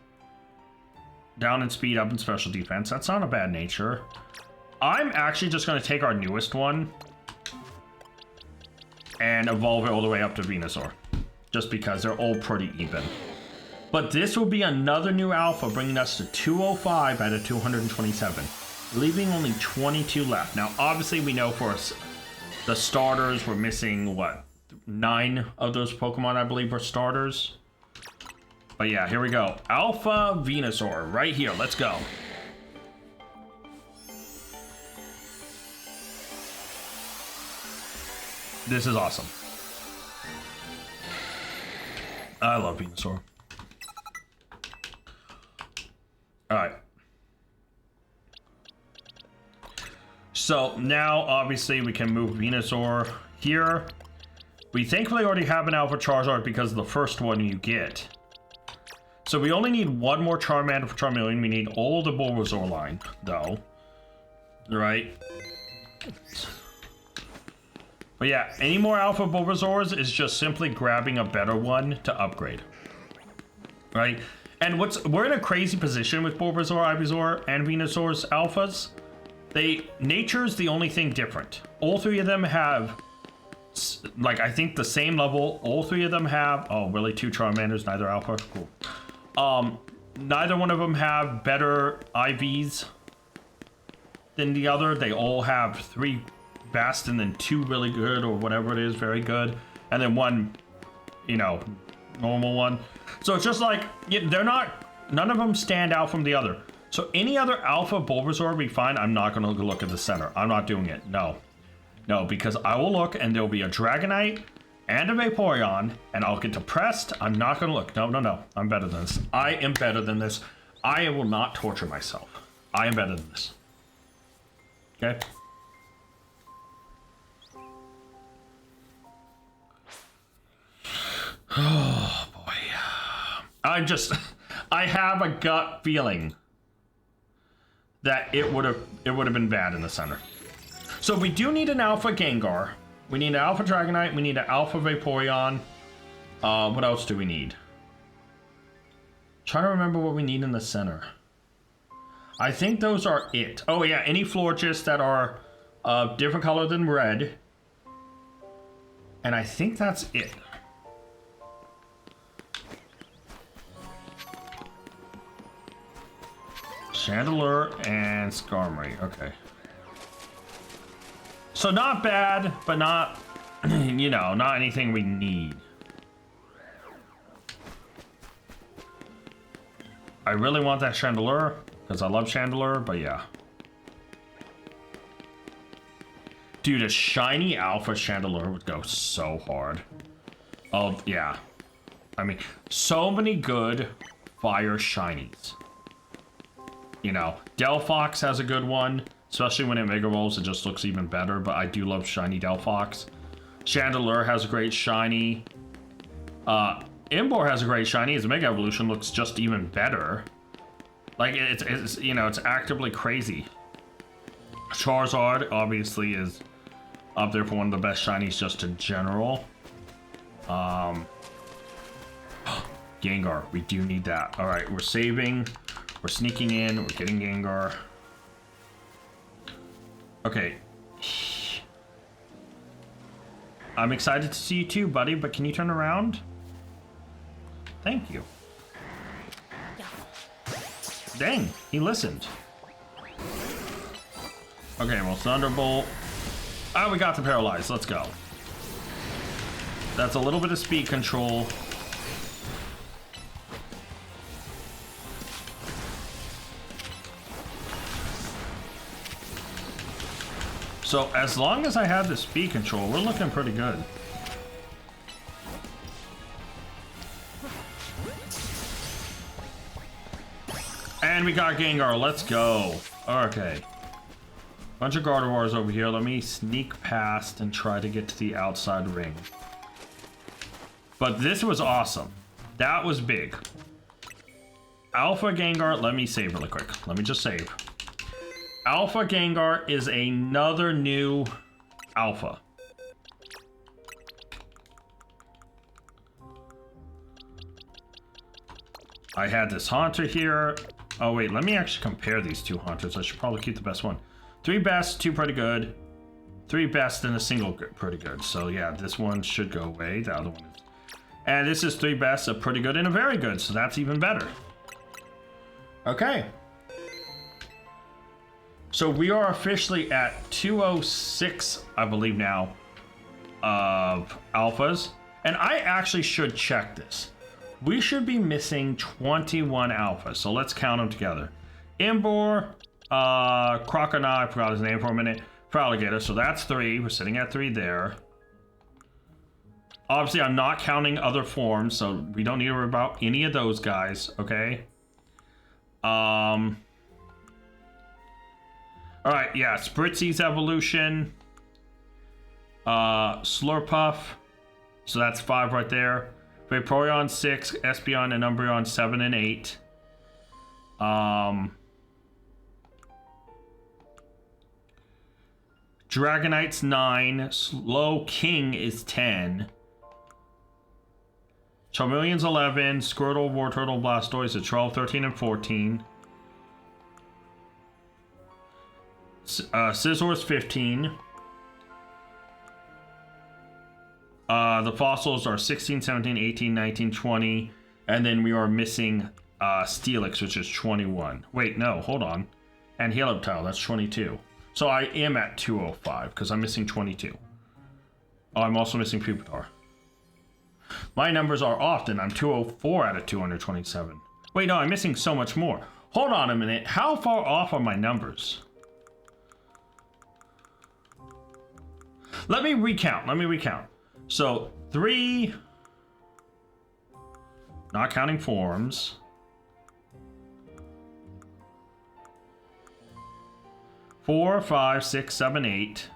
Down in speed, up in special defense. That's not a bad nature. I'm actually just going to take our newest one and evolve it all the way up to Venusaur. Just because they're all pretty even. But this will be another new alpha, bringing us to 205 out of 227. Leaving only 22 left. Now, obviously, we know for us, the starters, we're missing, what, 9 of those Pokemon, I believe, are starters. But yeah, here we go. Alpha Venusaur, right here. Let's go. This is awesome. I love Venusaur. Alright. So now, obviously, we can move Venusaur here. We thankfully already have an Alpha Charizard because of the first one you get. So we only need 1 more Charmander for Charmeleon. We need all the Bulbasaur line, though. Right? But yeah, any more Alpha Bulbasaurs is just simply grabbing a better one to upgrade. Right? And we're in a crazy position with Bulbasaur, Ivysaur, and Venusaur's alphas. Nature's the only thing different. All three of them have, like, I think the same level. All three of them have, oh, really, 2 Charmanders, neither alpha? Cool. Neither one of them have better IVs than the other. They all have 3 best and then 2 really good, or whatever it is, very good. And then 1, you know, normal one. So it's just like, they're not, none of them stand out from the other. So any other alpha Bulbasaur would be fine. I'm not going to look at the center. I'm not doing it. No. No, because I will look and there'll be a Dragonite and a Vaporeon, and I'll get depressed. I'm not going to look. No, no, no. I'm better than this. I am better than this. I will not torture myself. I am better than this. Okay? Oh, boy. I have a gut feeling that it would have been bad in the center. So we do need an Alpha Gengar. We need an Alpha Dragonite. We need an Alpha Vaporeon. What else do we need? Trying to remember what we need in the center. I think those are it. Oh yeah, any Florges that are different color than red. And I think that's it. Chandelure and Skarmory. Okay. So not bad, but not, you know, not anything we need. I really want that Chandelure, because I love Chandelure, but yeah. Dude, a shiny Alpha Chandelure would go so hard. Oh, yeah. I mean, so many good fire shinies. You know, Delphox has a good one. Especially when it Mega Rolls, it just looks even better. But I do love shiny Delphox. Chandelure has a great shiny. Emboar has a great shiny. His Mega Evolution looks just even better. Like, it's you know, it's actively crazy. Charizard, obviously, is up there for one of the best shinies just in general. Gengar, we do need that. Alright, we're saving. We're sneaking in. We're getting Gengar. Okay. I'm excited to see you too, buddy, but can you turn around? Thank you. Dang, he listened. Okay, well, Thunderbolt. Ah, we got the Paralyze. Let's go. That's a little bit of speed control. So as long as I have the speed control, we're looking pretty good. And we got Gengar. Let's go. Okay. Bunch of Gardevoirs over here. Let me sneak past and try to get to the outside ring. But this was awesome. That was big. Alpha Gengar. Let me save really quick. Let me just save. Alpha Gengar is another new Alpha. I had this Haunter here. Oh wait, let me actually compare these 2 Haunters. I should probably keep the best one. 3 best, 2 pretty good. 3 best and a single pretty good. So yeah, this one should go away. The other one is... And this is 3 best, a pretty good, and a very good. So that's even better. Okay. So we are officially at 206, I believe now, of alphas. And I actually should check this. We should be missing 21 alphas. So let's count them together. Emboar, Crocodile, I forgot his name for a minute. Feraligatr, so that's 3. We're sitting at 3 there. Obviously, I'm not counting other forms, so we don't need to worry about any of those guys, okay? Alright, yeah, Spritzy's evolution. Slurpuff. So that's 5 right there. Vaporeon 6, Espeon and Umbreon 7 and 8. Dragonite's 9. Slow King is 10. Charmeleon's 11. Squirtle, Wartortle, Blastoise is 12, 13, and 14. Scissor's 15. The fossils are 16, 17, 18, 19, 20. And then we are missing Steelix, which is 21. Wait, no, hold on. And Heloptile, that's 22. So I am at 205 because I'm missing 22. Oh, I'm also missing Pupitar. My numbers are off, then I'm 204 out of 227. Wait, no, I'm missing so much more. Hold on a minute. How far off are my numbers? Let me recount. So 3, not counting forms. 4, 5, 6, 7, 8.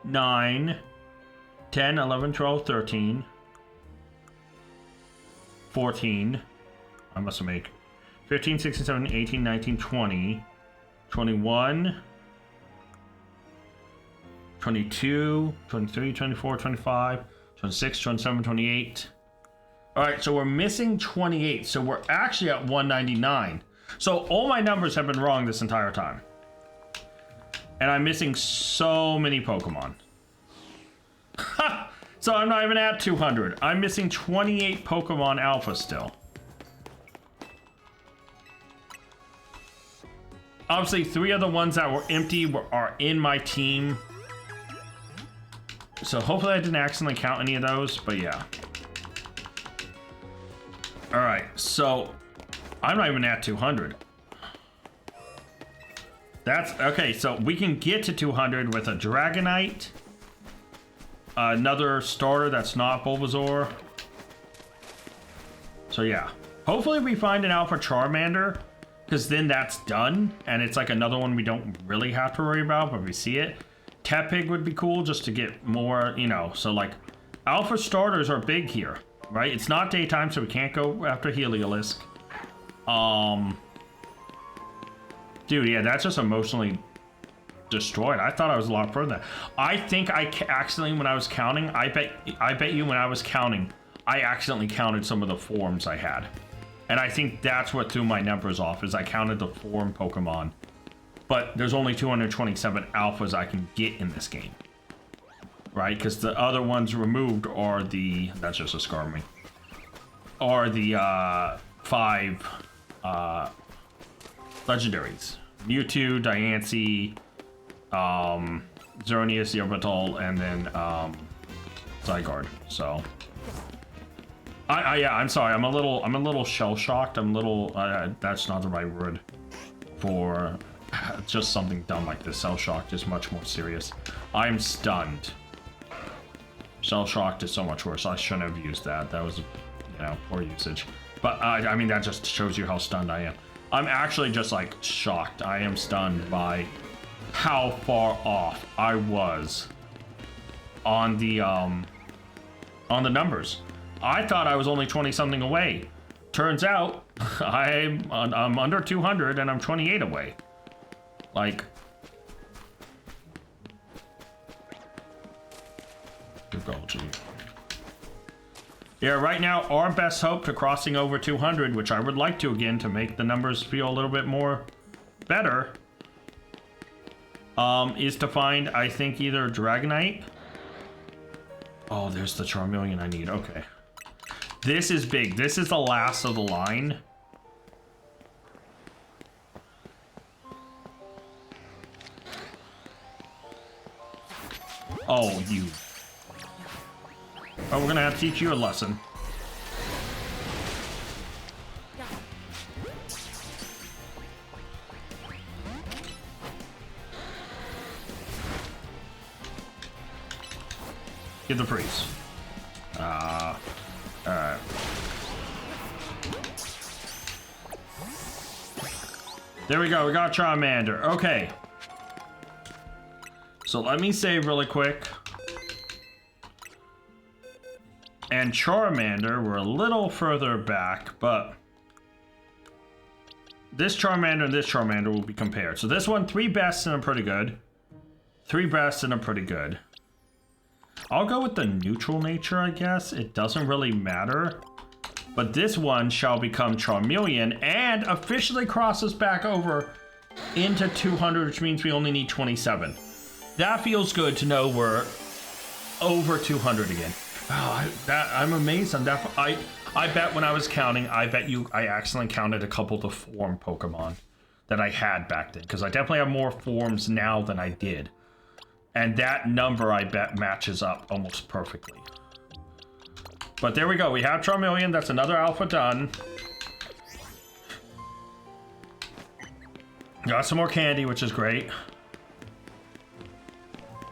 9, 10, 11, 12, 13. 14. I must make 15, 16, 17, 18, 19, 20. 21. 22, 23, 24, 25, 26, 27, 28. All right, so we're missing 28. So we're actually at 199. So all my numbers have been wrong this entire time. And I'm missing so many Pokemon. So I'm not even at 200. I'm missing 28 Pokemon Alpha still. Obviously, 3 of the ones that were empty are in my team. So hopefully I didn't accidentally count any of those, but yeah. Alright, so I'm not even at 200. That's okay, so we can get to 200 with a Dragonite, another starter that's not Bulbasaur. So yeah, hopefully we find an Alpha Charmander, because then that's done, and it's like another one we don't really have to worry about, but we see it. Tepig would be cool just to get more, you know, so like Alpha starters are big here, right? It's not daytime, so we can't go after Heliolisk. Dude, yeah, that's just emotionally destroyed. I thought I was a lot further than that. I think I accidentally, when I was counting, I bet you when I was counting, I accidentally counted some of the forms I had. And I think that's what threw my numbers off, is I counted the form Pokemon. But there's only 227 alphas I can get in this game. Right? Because the other ones removed are the... That's just a Skarmory. Are the 5 legendaries. Mewtwo, Diancie, Xerneas, Yveltal, and then Zygarde. So... yeah, I'm sorry. I'm a little shell-shocked. That's not the right word for... just something dumb like this. Shell-shocked is much more serious. I'm stunned. Shell-shocked is so much worse. I shouldn't have used that. That was, you know, poor usage. But, I mean, that just shows you how stunned I am. I'm actually just, like, shocked. I am stunned by how far off I was on the numbers. I thought I was only 20-something away. Turns out, I'm under 200 and I'm 28 away. Like, good goal, G. Yeah, right now, our best hope to crossing over 200, which I would like to again to make the numbers feel a little bit more better, is to find, I think, either Dragonite. Oh, there's the Charmeleon I need. Okay. This is big. This is the last of the line. Oh, you. Oh, we're gonna have to teach you a lesson. Get the freeze. Alright. There we go, we got Charmander. Okay. So let me save really quick. And Charmander, we're a little further back, but this Charmander and this Charmander will be compared. So this one, 3 bests and a pretty good. 3 bests and a pretty good. I'll go with the neutral nature, I guess. It doesn't really matter. But this one shall become Charmeleon and officially crosses back over into 200, which means we only need 27. That feels good to know we're over 200 again. Oh, I'm amazed on that. I bet when I was counting, I accidentally counted a couple of the form Pokemon that I had back then, because I definitely have more forms now than I did. And that number, I bet, matches up almost perfectly. But there we go. We have Charmeleon. That's another alpha done. Got some more candy, which is great.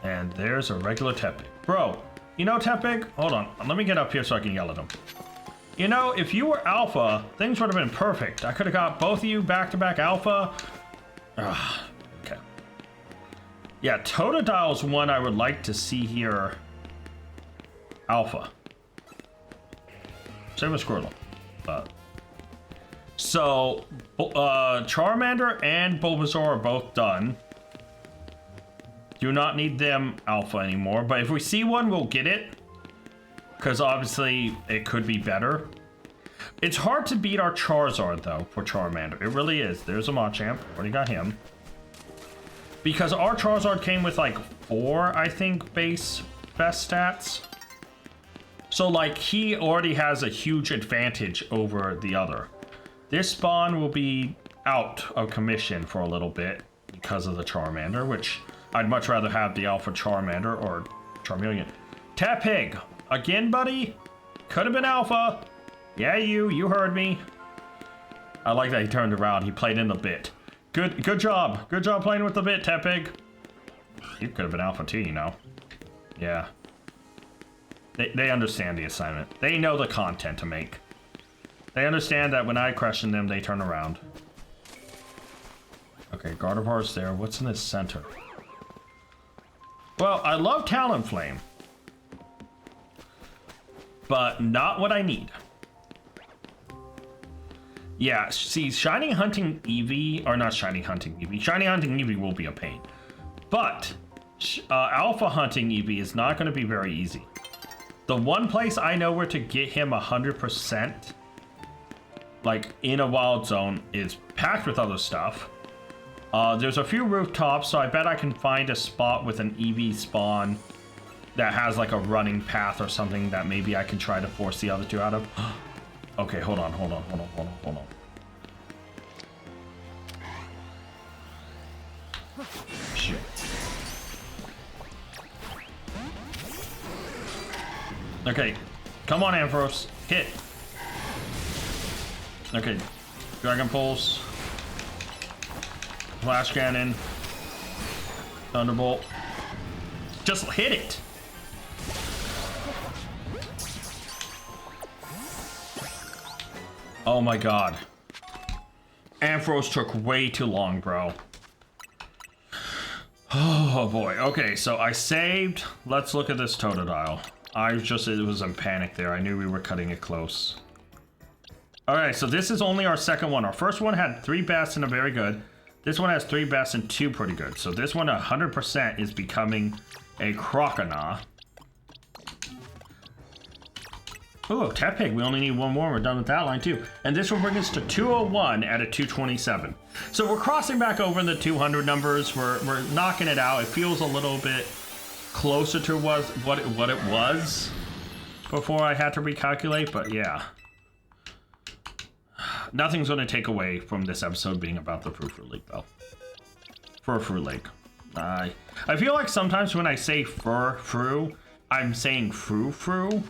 And there's a regular Tepig. Bro, you know Tepig? Hold on. Let me get up here so I can yell at him. You know, if you were alpha, things would have been perfect. I could have got both of you back-to-back alpha. Okay. Yeah, Totodile's one I would like to see here. Alpha. Same with Squirtle. So, Charmander and Bulbasaur are both done. Do not need them alpha anymore, but if we see one, we'll get it. Because obviously, it could be better. It's hard to beat our Charizard, though, for Charmander. It really is. There's a Machamp. Already got him. Because our Charizard came with, like, 4, I think, best stats. So, like, he already has a huge advantage over the other. This spawn will be out of commission for a little bit because of the Charmander, which I'd much rather have the Alpha Charmander or Charmeleon. Tepig, again, buddy? Could have been Alpha. Yeah, you heard me. I like that he turned around. He played in the bit. Good job. Good job playing with the bit, Tepig. You could have been Alpha too, you know. Yeah. They understand the assignment. They know the content to make. They understand that when I question them, they turn around. Okay, Gardevoir's there. What's in the center? Well, I love Talonflame. But not what I need. Yeah, see, Shiny Hunting Eevee, or not Shiny Hunting Eevee. Shiny Hunting Eevee will be a pain. But Alpha Hunting Eevee is not going to be very easy. The one place I know where to get him 100%, like in a wild zone, is packed with other stuff. There's a few rooftops, so I bet I can find a spot with an Eevee spawn that has like a running path or something that maybe I can try to force the other two out of. Okay, hold on. Shit. Okay, come on, Ampharos, hit. Okay, Dragon Pulse, Flash Cannon, Thunderbolt. Just hit it. Oh my god. Ampharos took way too long, bro. Oh boy. Okay, so I saved. Let's look at this Totodile. It was in panic there. I knew we were cutting it close. Alright, so this is only our second one. Our first one had 3 best and a very good. This one has 3 best and 2 pretty good. So this one 100% is becoming a Croconaw. Ooh, Tepig. We only need one more. We're done with that line too. And this will bring us to 201 out of 227. So we're crossing back over in the 200 numbers. We're knocking it out. It feels a little bit closer to what it was before I had to recalculate, but yeah. Nothing's going to take away from this episode being about the Furfrou League, though. Furfrou League. I feel like sometimes when I say Furfrou, I'm saying Frou-Frou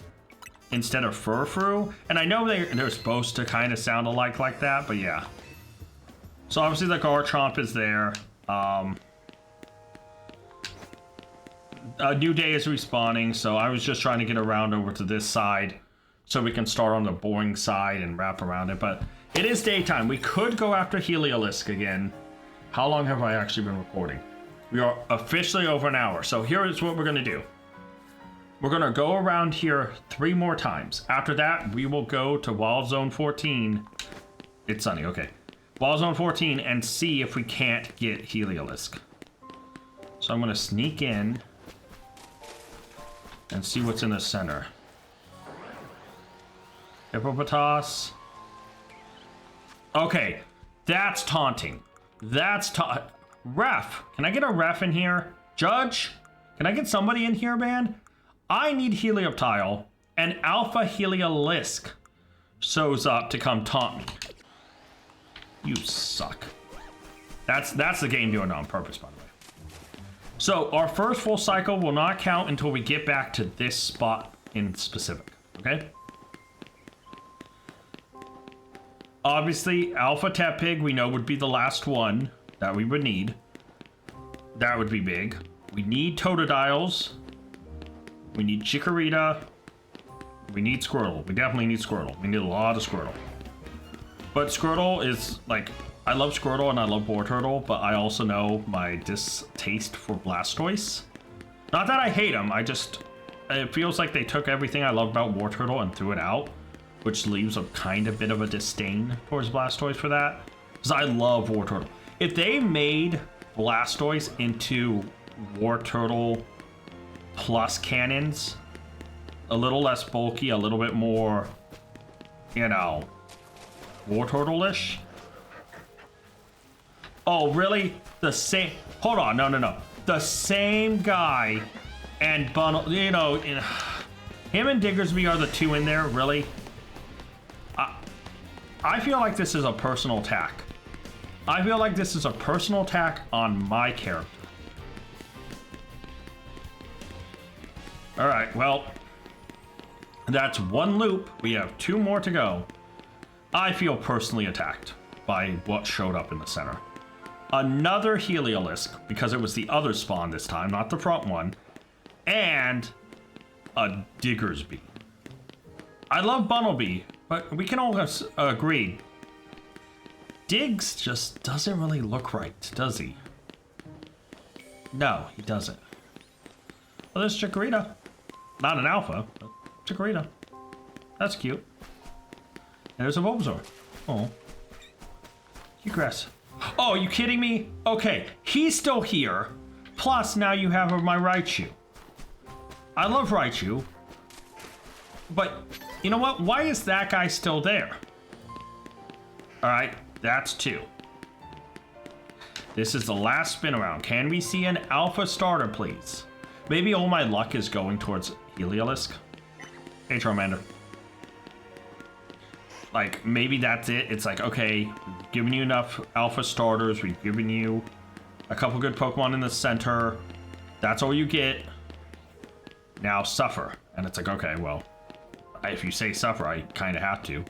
instead of Furfrou, and I know they're supposed to kind of sound alike like that, but yeah. So obviously the Garchomp is there. A new day is respawning, so I was just trying to get around over to this side so we can start on the boring side and wrap around it, but it is daytime. We could go after Heliolisk again. How long have I actually been recording? We are officially over an hour, so here is what we're going to do. We're going to go around here 3 more times. After that, we will go to Wild Zone 14. It's sunny, okay. Wild Zone 14 and see if we can't get Heliolisk. So I'm going to sneak in and see what's in the center. Hippopotas. Okay, that's taunting. Ref. Can I get a ref in here? Judge? Can I get somebody in here, man? I need Helioptile, and Alpha Heliolisk shows up to come taunt me. You suck. That's the game doing it on purpose, by the way. So our first full cycle will not count until we get back to this spot in specific, okay? Obviously, Alpha Tepig we know would be the last one that we would need. That would be big. We need Totodiles. We need Chikorita. We need Squirtle. We definitely need Squirtle. We need a lot of Squirtle. But Squirtle is like, I love Squirtle and I love Wartortle, but I also know my distaste for Blastoise. Not that I hate them, it feels like they took everything I love about Wartortle and threw it out, which leaves a kind of bit of a disdain towards Blastoise for that. Because I love Wartortle. If they made Blastoise into Wartortle plus cannons, a little less bulky, a little bit more, you know, Wartortle-ish. Oh, really? The same... Hold on, no. The same guy and Bundle... You know, him and Diggersby are the two in there, really? I feel like this is a personal attack. I feel like this is a personal attack on my character. Alright, well... That's one loop. We have 2 more to go. I feel personally attacked by what showed up in the center. Another Heliolisk, because it was the other spawn this time, not the front one. And a Diggersby. I love Bunnelby, but we can all agree. Diggs just doesn't really look right, does he? No, he doesn't. Well, there's Chikorita. Not an alpha, but Chikorita. That's cute. And there's a Bulbasaur. Oh. Keygrass. Oh, are you kidding me? Okay, he's still here. Plus, now you have my Raichu. I love Raichu. But, you know what? Why is that guy still there? Alright, that's 2. This is the last spin around. Can we see an alpha starter, please? Maybe all my luck is going towards Heliolisk. Hey, Charmander. Like, maybe that's it. It's like, okay, we've given you enough alpha starters. We've given you a couple good Pokemon in the center. That's all you get. Now suffer. And it's like, okay, well, if you say suffer, I kind of have to.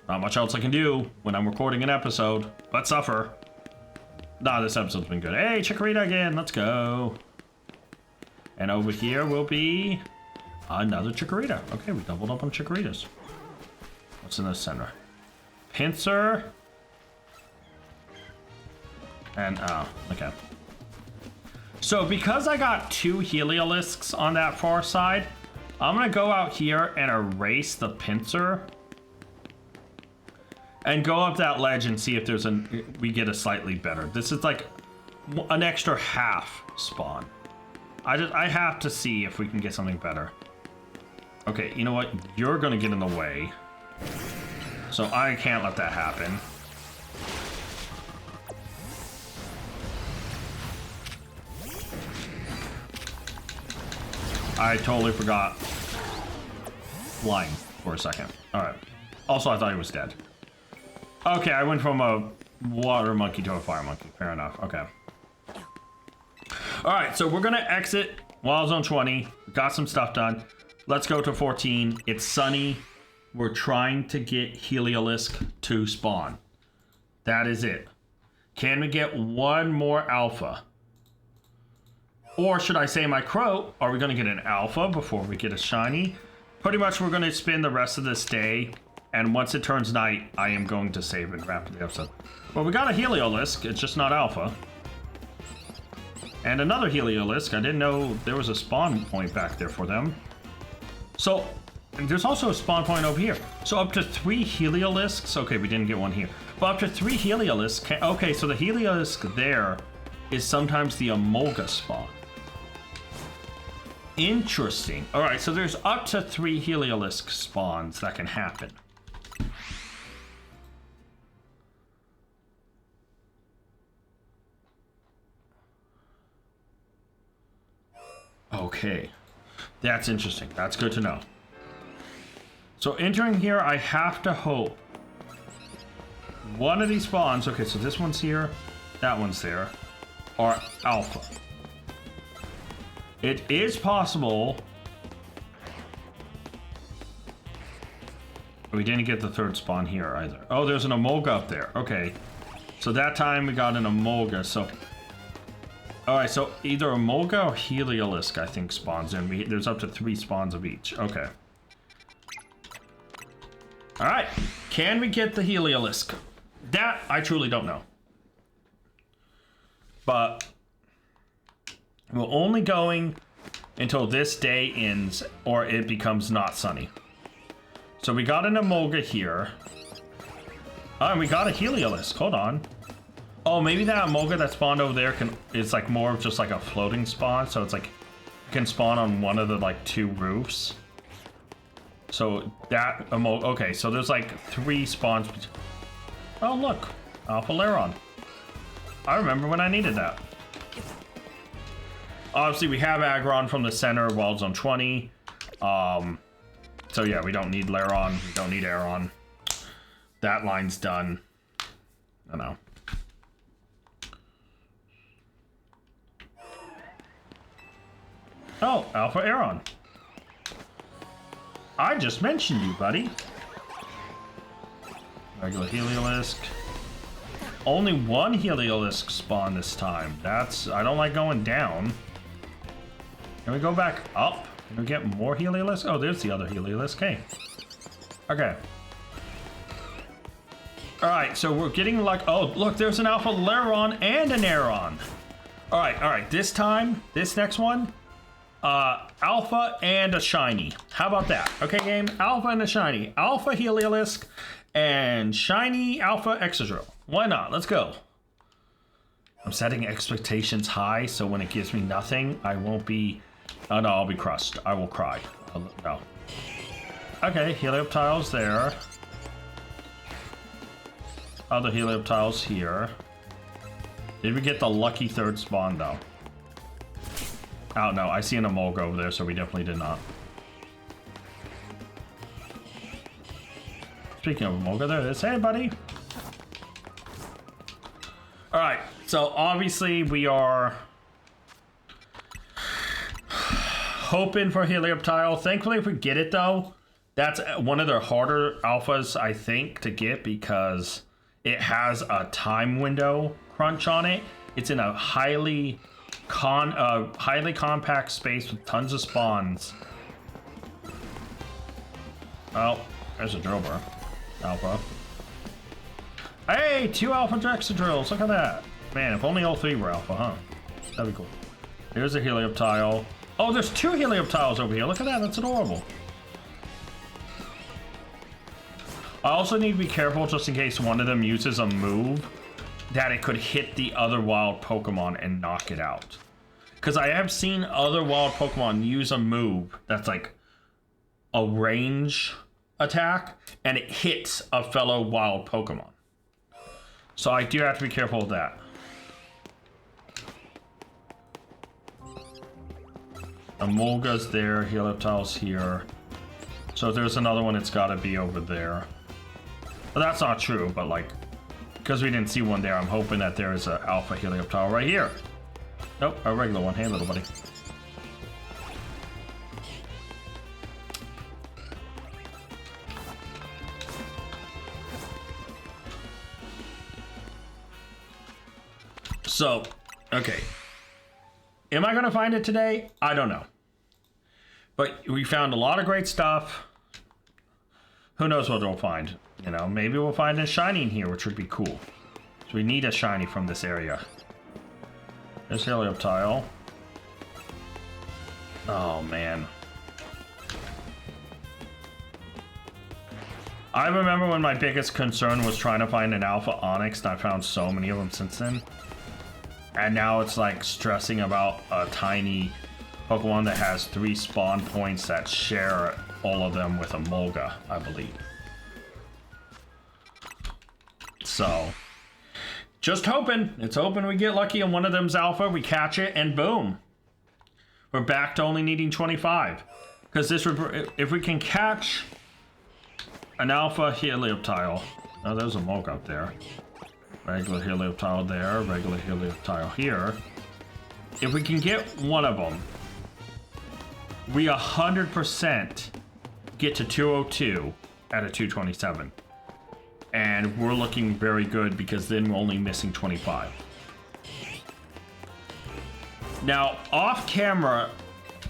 Not much else I can do when I'm recording an episode, but suffer. Nah, this episode's been good. Hey, Chikorita again. Let's go. And over here will be another Chikorita. Okay, we doubled up on Chikoritas. What's in the center? Pinsir. And, oh, okay. So, because I got 2 Heliolisks on that far side, I'm going to go out here and erase the Pinsir. And go up that ledge and see if there's we get a slightly better. This is like an extra half spawn. I have to see if we can get something better. Okay, you know what? You're going to get in the way. So I can't let that happen. I totally forgot flying for a second. Alright. Also, I thought he was dead. Okay, I went from a water monkey to a fire monkey. Fair enough. Okay. Alright, so we're going to exit Wild Zone 20. Got some stuff done. Let's go to 14. It's sunny. We're trying to get Heliolisk to spawn. That is it. Can we get one more alpha? Or should I say my Crow, are we going to get an alpha before we get a shiny? Pretty much we're going to spend the rest of this day. And once it turns night, I am going to save and wrap the episode. Well, we got a Heliolisk. It's just not alpha. And another Heliolisk. I didn't know there was a spawn point back there for them. So... And there's also a spawn point over here. So up to 3 Heliolisks. Okay, we didn't get one here. But up to 3 Heliolisks. Okay, so the Heliolisk there is sometimes the Emolga spawn. Interesting. All right, so there's up to 3 Heliolisk spawns that can happen. Okay, that's interesting. That's good to know. So entering here, I have to hope one of these spawns, okay, so this one's here, that one's there, are alpha. It is possible. We didn't get the 3rd spawn here either. Oh, there's an Emolga up there. Okay. So that time we got an Emolga. So, alright, so either Emolga or Heliolisk, I think, spawns in. There's up to 3 spawns of each. Okay. Alright. Can we get the Heliolisk? That, I truly don't know. But we're only going until this day ends or it becomes not sunny. So we got an Emolga here. Oh, and we got a Heliolisk. Hold on. Oh, maybe that Emolga that spawned over there is like more of just like a floating spawn. So it's like it can spawn on one of the like 2 roofs. So that Emolga. Okay, so there's like 3 spawns. Oh, look. Alpha Laron. I remember when I needed that. Obviously, we have Aggron from the center of Wild Zone 20. So yeah, we don't need Laron. We don't need Aeron. That line's done. I don't know. Oh, Alpha Aeron. I just mentioned you, buddy. Regular Heliolisk. Only 1 Heliolisk spawn this time. I don't like going down. Can we go back up? Can we get more Heliolisk? Oh, there's the other Heliolisk. Hey. Okay. Alright, so we're getting like... Oh, look, there's an Alpha Laron and an Aeron. Alright. This time, this next one, Alpha and a Shiny. How about that? Okay, game? Alpha and a Shiny. Alpha Heliolisk and Shiny Alpha Excadrill. Why not? Let's go. I'm setting expectations high, so when it gives me nothing, I won't be... Oh, no, I'll be crushed. I will cry. No. Okay, Helioptiles there. Other Helioptiles here. Did we get the lucky 3rd spawn, though? Oh, no, I see an Emolga over there, so we definitely did not. Speaking of Emolga, there it is. Hey, buddy! Alright, so obviously we are hoping for Helioptile. Thankfully, if we get it, though, that's one of their harder alphas, I think, to get because it has a time window crunch on it. It's in a highly compact space with tons of spawns. Oh, there's a Drillbur. Alpha. Hey, 2 Alpha Drexadrills. Look at that. Man, if only all 3 were Alpha, huh? That'd be cool. Here's a Helioptile. Oh, there's 2 Helioptiles over here. Look at that. That's adorable. I also need to be careful just in case one of them uses a move that it could hit the other wild Pokemon and knock it out. Because I have seen other wild Pokemon use a move that's like a range attack and it hits a fellow wild Pokemon. So I do have to be careful of that. Emolga's there, Helioptile's here. So if there's another one, it's gotta be over there. But that's not true, but like, because we didn't see one there, I'm hoping that there is an Alpha Helioptile right here. Nope, a regular one. Hey, little buddy. So, okay. Am I going to find it today? I don't know. But we found a lot of great stuff. Who knows what we'll find? You know, maybe we'll find a shiny in here, which would be cool. So we need a shiny from this area. There's Helioptile. Oh, man. I remember when my biggest concern was trying to find an Alpha Onyx, and I found so many of them since then. And now it's like stressing about a tiny Pokemon that has 3 spawn points that share all of them with a Molga, I believe. So, just hoping. It's hoping we get lucky and one of them's alpha, we catch it, and boom. We're back to only needing 25. Because this, if we can catch an alpha Helioptile. Oh, there's a Molga up there. Regular Helioptile there, regular Helioptile here. If we can get one of them, we 100% get to 202 out of 227. And we're looking very good because then we're only missing 25. Now, off camera,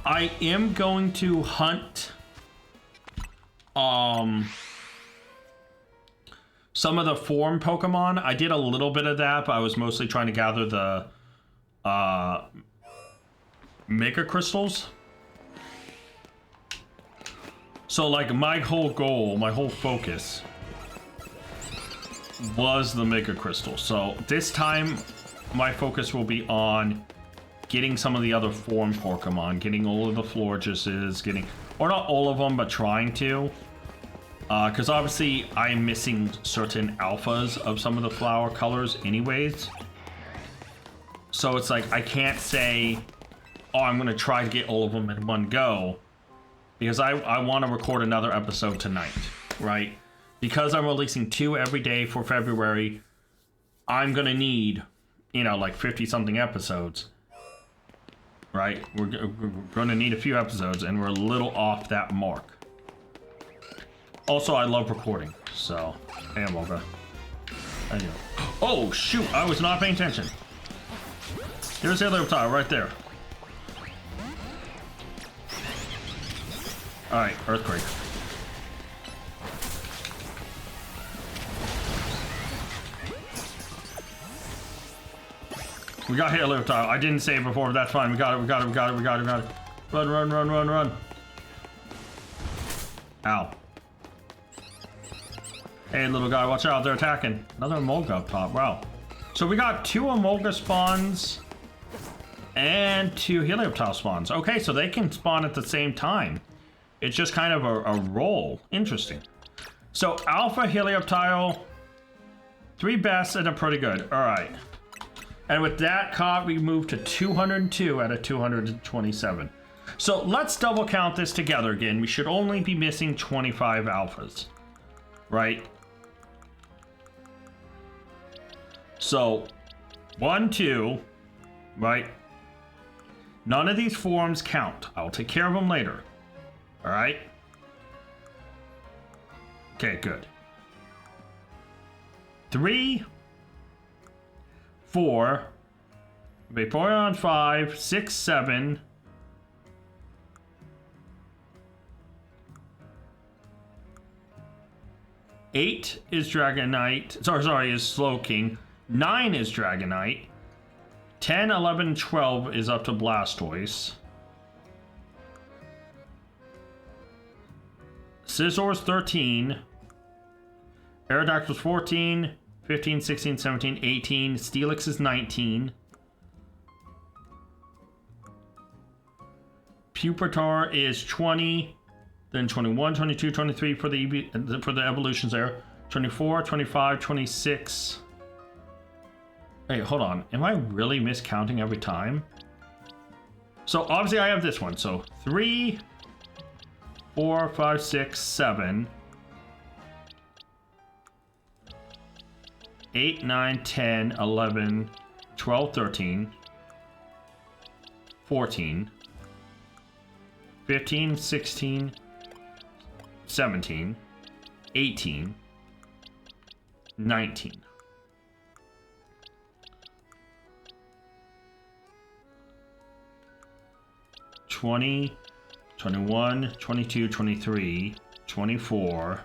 I am going to hunt some of the form Pokemon. I did a little bit of that, but I was mostly trying to gather the Mega Crystals. So like my whole goal, my whole focus was the Mega Crystal. So this time my focus will be on getting some of the other form Pokemon, getting all of the Florges, getting, or not all of them, but trying to. Because obviously I'm missing certain alphas of some of the flower colors anyways. So it's like, I can't say, oh, I'm going to try to get all of them in one go. Because I want to record another episode tonight, right? Because I'm releasing 2 every day for February, I'm going to need, you know, like 50-something episodes. Right? We're going to need a few episodes, and we're a little off that mark. Also, I love recording, so... Hey, Molga. Oh, shoot! I was not paying attention. Here's the other tile, right there. Alright, Earthquake. We got Helioptile. I didn't say it before, but that's fine. We got it, we got it, we got it, we got it, we got it. Run, run, run, run, run. Ow. Hey, little guy, watch out. They're attacking. Another Molga up top. Wow. So we got 2 Molga spawns and 2 Helioptile spawns. Okay, so they can spawn at the same time. It's just kind of a roll. Interesting. So Alpha Helioptile, 3 best and a pretty good. All right. And with that caught, we move to 202 out of 227. So let's double count this together again. We should only be missing 25 alphas, right? So 1, 2, right? None of these forms count. I'll take care of them later. All right? Okay, good. 3, 4, Vaporeon 5, 6, 7, 8 is Dragonite. Sorry, is Slowking. 9 is Dragonite. 10, 11, 12 is up to Blastoise. Scissor's 13. Aerodactyl's 14. 15, 16, 17, 18. Steelix is 19. Pupitar is 20. Then 21, 22, 23 for the evolutions there. 24, 25, 26. Hey, hold on. Am I really miscounting every time? So obviously I have this one. So 3, 4, 5, 6, 7. 8, 9, 10, 11, 12, 13, 14, 15, 16, 17, 18, 19. $20, $21, $22, $23, $24,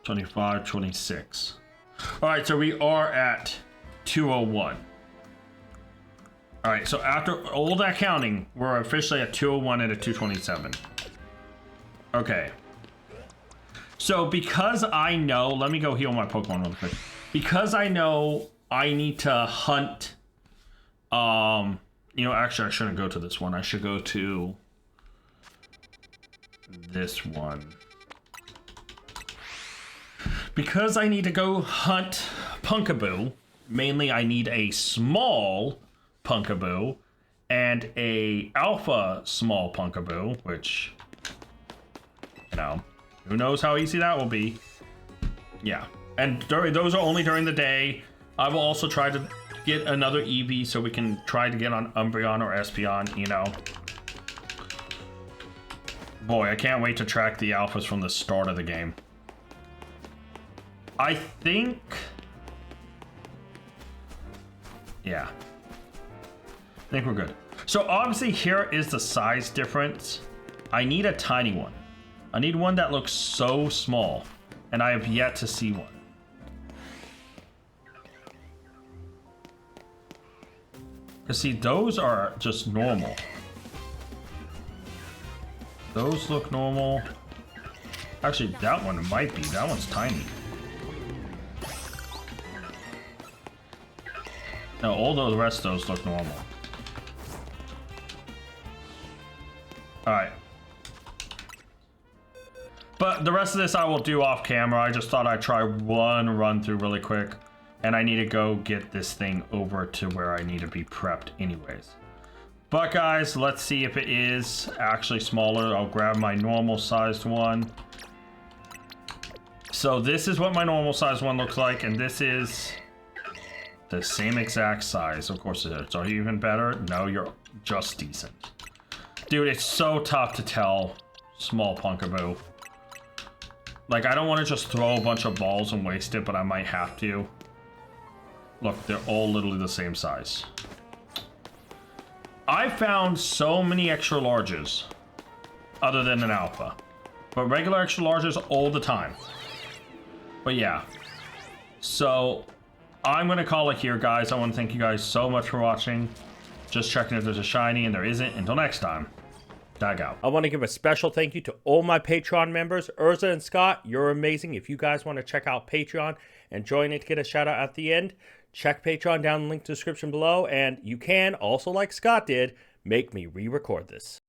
$25, $26. All right, so we are at 201. All right, so after all that counting, we're officially at 201 and a 227. Okay. So because I know, let me go heal my Pokemon real quick. Because I know I need to hunt, you know, actually I shouldn't go to this one. I should go to this one. Because I need to go hunt Punkaboo, mainly I need a small Punkaboo and a alpha small Punkaboo, which, you know, who knows how easy that will be. Yeah, and those are only during the day. I will also try to get another EV so we can try to get on Umbreon or Espeon, you know. Boy, I can't wait to track the alphas from the start of the game. I think... yeah. I think we're good. So obviously here is the size difference. I need a tiny one. I need one that looks so small, and I have yet to see one. Because see, those are just normal. Those look normal. Actually, that one might be. That one's tiny. No, all the rest of those look normal. Alright. But the rest of this I will do off camera. I just thought I'd try one run through really quick. And I need to go get this thing over to where I need to be prepped anyways. But guys, let's see if it is actually smaller. I'll grab my normal sized one. So this is what my normal sized one looks like. And this is the same exact size. Of course it is. Are you even better? No, you're just decent. Dude, it's so tough to tell small Punkaboo. Like, I don't want to just throw a bunch of balls and waste it, but I might have to. Look, they're all literally the same size. I found so many extra larges other than an alpha. But regular extra larges all the time. But yeah. So, I'm going to call it here, guys. I want to thank you guys so much for watching. Just checking if there's a shiny, and there isn't. Until next time. Dag out. I want to give a special thank you to all my Patreon members. Urza and Scott, you're amazing. If you guys want to check out Patreon and join it to get a shout out at the end, check Patreon down in the link description below. And you can, also like Scott did, make me re-record this.